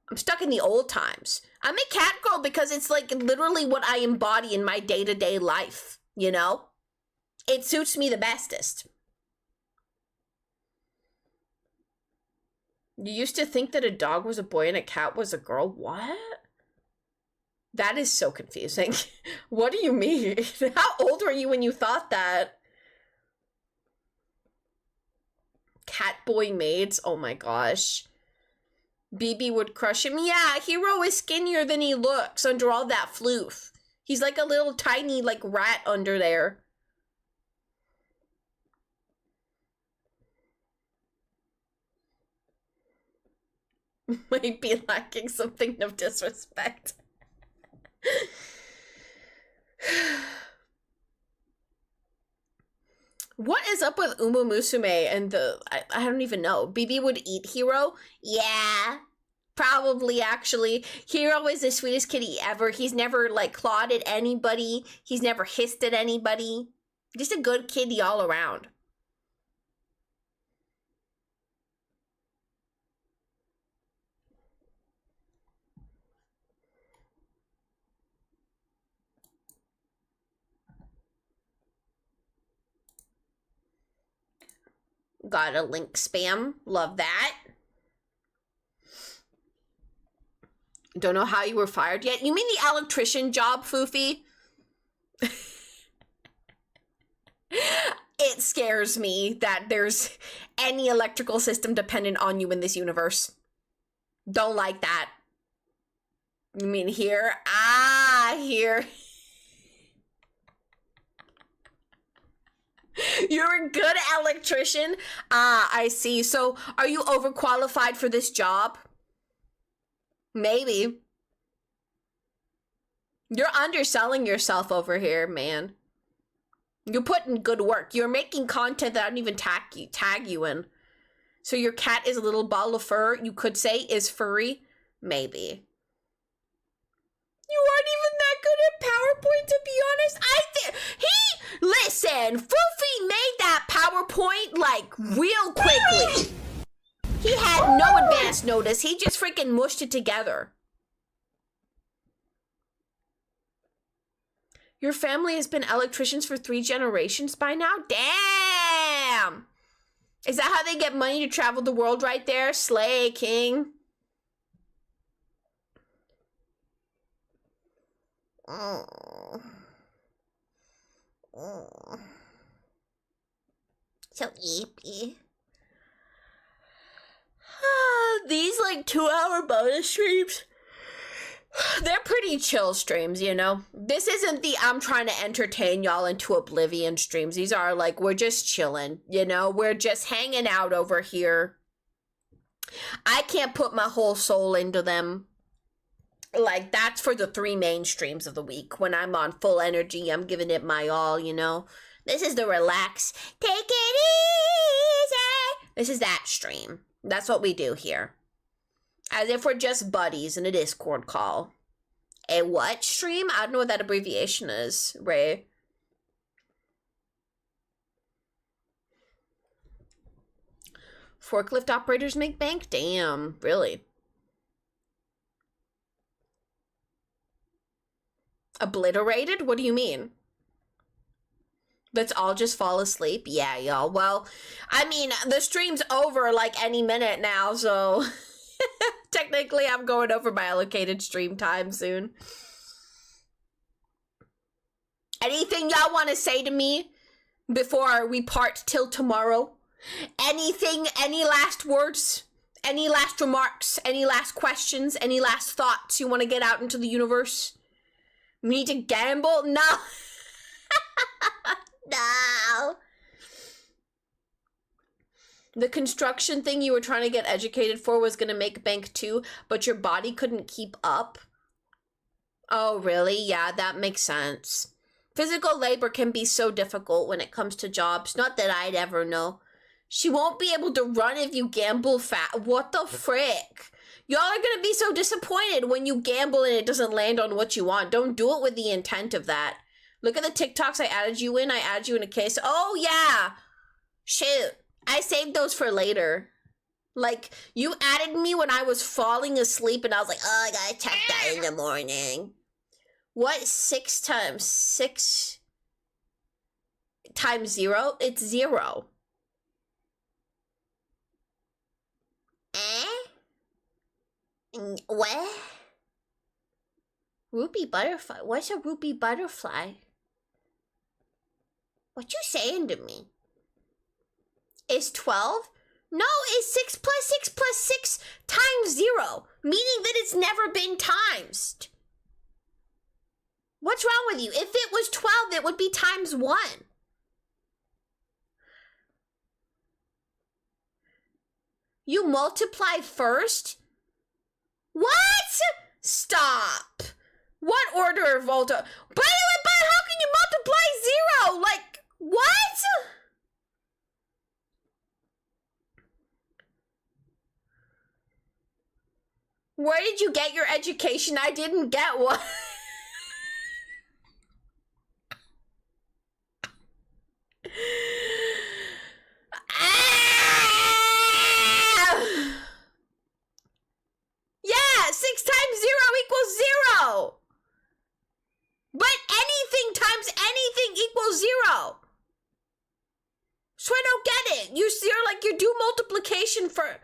Speaker 4: I'm stuck in the old times. I'm a cat girl because it's like literally what I embody in my day-to-day life. You know? It suits me the bestest. You used to think that a dog was a boy and a cat was a girl? What? That is so confusing. What do you mean? How old were you when you thought that? Cat boy maids? Oh my gosh. BB would crush him. Yeah, Hero is skinnier than he looks under all that floof. He's like a little tiny like rat under there. Might be lacking something of disrespect. What is up with Uma Musume and I don't even know. BB would eat Hero? Yeah, probably actually. Hero is the sweetest kitty ever. He's never like clawed at anybody. He's never hissed at anybody. Just a good kitty all around. Got a link spam. Love that. Don't know how you were fired yet. You mean the electrician job, Foofy? It scares me that there's any electrical system dependent on you in this universe. Don't like that. You mean here? Ah, here. You're a good electrician? Ah, I see. So, are you overqualified for this job? Maybe. You're underselling yourself over here, man. You're putting good work. You're making content that I don't even tag you in. So your cat is a little ball of fur, you could say, is furry? Maybe. You aren't even that good at PowerPoint, to be honest. Listen, Foofy made that PowerPoint, like, real quickly. He had no advance notice. He just freaking mushed it together. Your family has been electricians for 3 generations by now? Damn! Is that how they get money to travel the world right there? Slay, king. So yippy. These like 2-hour bonus streams, they're pretty chill streams, you know? This isn't the I'm trying to entertain y'all into oblivion streams. These are like, we're just chilling, you know? We're just hanging out over here. I can't put my whole soul into them. Like, that's for the 3 main streams of the week. When I'm on full energy, I'm giving it my all, you know? This is the relax, take it easy. This is that stream. That's what we do here. As if we're just buddies in a Discord call. A what stream? I don't know what that abbreviation is, Ray. Forklift operators make bank? Damn, really? Obliterated? What do you mean? Let's all just fall asleep? Yeah, y'all. Well, I mean, the stream's over like any minute now, so technically I'm going over my allocated stream time soon. Anything y'all want to say to me before we part till tomorrow? Anything, any last words? Any last remarks? Any last questions? Any last thoughts you want to get out into the universe? We need to gamble? No. No. The construction thing you were trying to get educated for was going to make bank too, but your body couldn't keep up. Oh, really? Yeah, that makes sense. Physical labor can be so difficult when it comes to jobs. Not that I'd ever know. She won't be able to run if you gamble fat. What the frick? Y'all are going to be so disappointed when you gamble and it doesn't land on what you want. Don't do it with the intent of that. Look at the TikToks I added you in. I added you in a case. Oh, yeah. Shoot. I saved those for later. Like, you added me when I was falling asleep and I was like, oh, I gotta check that in the morning. What? 6 times 6 times 0? It's 0. What? Ruby butterfly? What's a ruby butterfly? What you saying to me? Is 12? No, it's 6 plus 6 plus 6 times 0, meaning that it's never been timesed. What's wrong with you? If it was 12, it would be times 1. You multiply first? What? Stop. What order of multi... By the way, but how can you multiply 0? Like, what? Where did you get your education? I didn't get one. Yeah, 6 times 0 equals 0. But anything times anything equals 0. So I don't get it. You're like, you do multiplication for...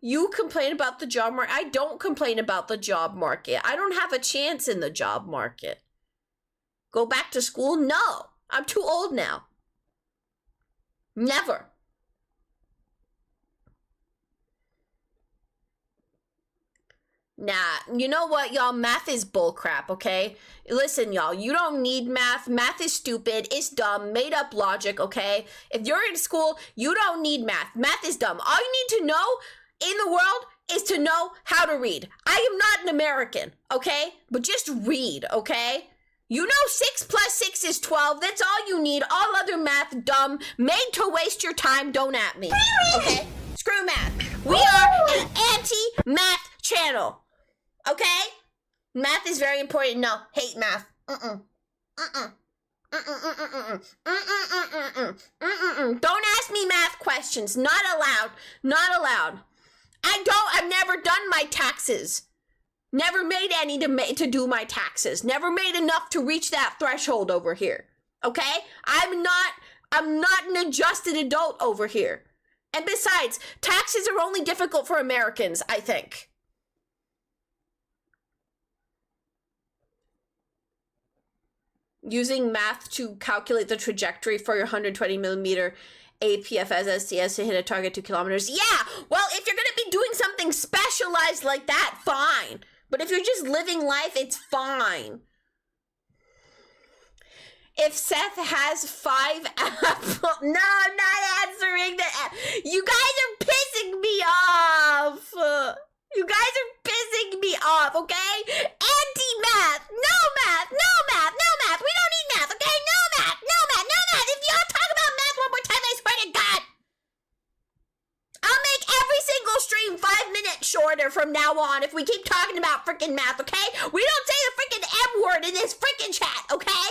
Speaker 4: You complain about the job market. I don't complain about the job market. I don't have a chance in the job market. Go back to school? No. I'm too old now. Never. Nah, you know what, y'all? Math is bullcrap, okay? Listen, y'all, you don't need math. Math is stupid. It's dumb. Made up logic, okay? If you're in school, you don't need math. Math is dumb. All you need to know in the world is to know how to read. I am not an American, okay? But just read, okay? You know 6 plus 6 is 12. That's all you need. All other math, dumb, made to waste your time. Don't at me, okay? Screw math. We are an anti-math channel. Okay? Math is very important. No, hate math. Don't ask me math questions. Not allowed. Not allowed. I've never done my taxes. Never made any to do my taxes. Never made enough to reach that threshold over here. Okay? I'm not an adjusted adult over here. And besides, taxes are only difficult for Americans, I think. Using math to calculate the trajectory for your 120 millimeter APFS SCS to hit a target 2 kilometers. Yeah, well, if you're going to be doing something specialized like that, fine. But if you're just living life, it's fine. If Seth has 5 apples... No, I'm not answering that. You guys are pissing me off. You guys are pissing me off, okay? Anti-math. No math. No math. No math. We don't need math, okay? No math. No math. No math. If y'all talk about math one more time, I swear to God, I'll make every single stream 5 minutes shorter from now on if we keep talking about freaking math, okay? We don't say the freaking M word in this freaking chat, okay?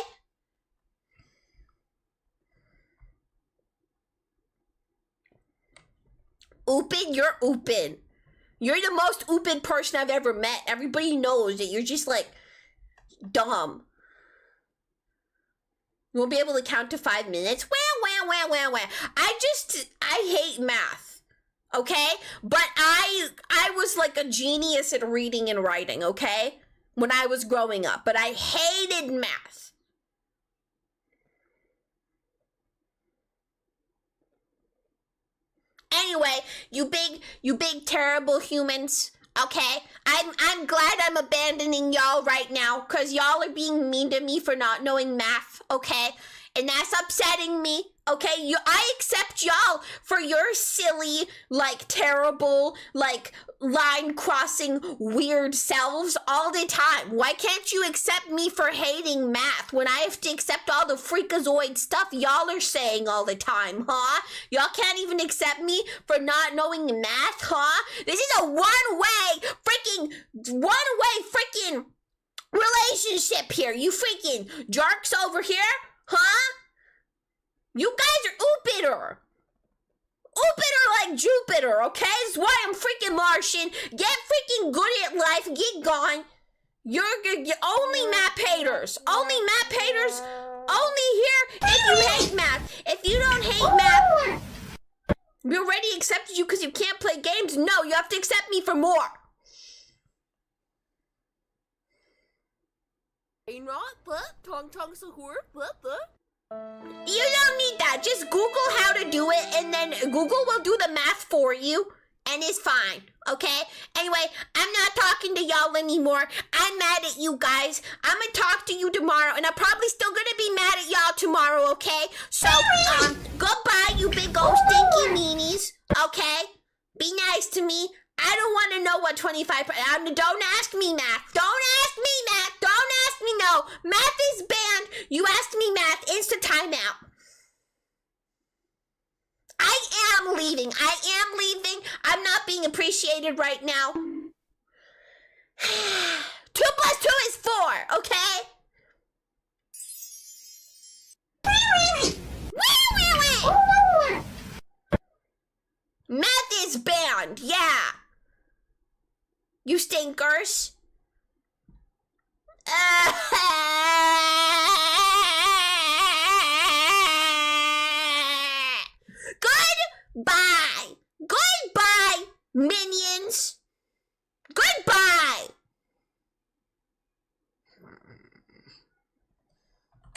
Speaker 4: Oopin, you're oopin. You're the most oopin person I've ever met. Everybody knows that you're just like dumb. You won't be able to count to 5 minutes. Wah. I hate math. Okay? But I was like a genius at reading and writing, okay? When I was growing up. But I hated math. Anyway, you big terrible humans, okay? I'm glad I'm abandoning y'all right now, cause y'all are being mean to me for not knowing math, okay? And that's upsetting me, okay? I accept y'all for your silly, like, terrible, like, line-crossing, weird selves all the time. Why can't you accept me for hating math when I have to accept all the freakazoid stuff y'all are saying all the time, huh? Y'all can't even accept me for not knowing math, huh? This is a one-way freaking relationship here. You freaking jerks over here, huh? You guys are oopitter. Oopitter like Jupiter, okay? That's why I'm freaking Martian. Get freaking good at life. Get gone. You're only map haters. Only map haters. Only here if you hate math. If you don't hate math, we already accepted you because you can't play games. No, you have to accept me for more.
Speaker 3: You
Speaker 4: don't need that. Just Google how to do it, and then Google will do the math for you, and it's fine, okay? Anyway, I'm not talking to y'all anymore. I'm mad at you guys. I'm gonna talk to you tomorrow, and I'm probably still gonna be mad at y'all tomorrow, okay? So, goodbye, you big old stinky meanies, okay? Be nice to me. I don't want to know what 25%... Don't ask me math. Don't ask me math. Don't ask me no. Math is banned. You asked me math. Insta timeout. I am leaving. I'm not being appreciated right now. 2 plus 2 is 4, okay? Math is banned. Yeah. You stinkers. Goodbye. Goodbye, minions.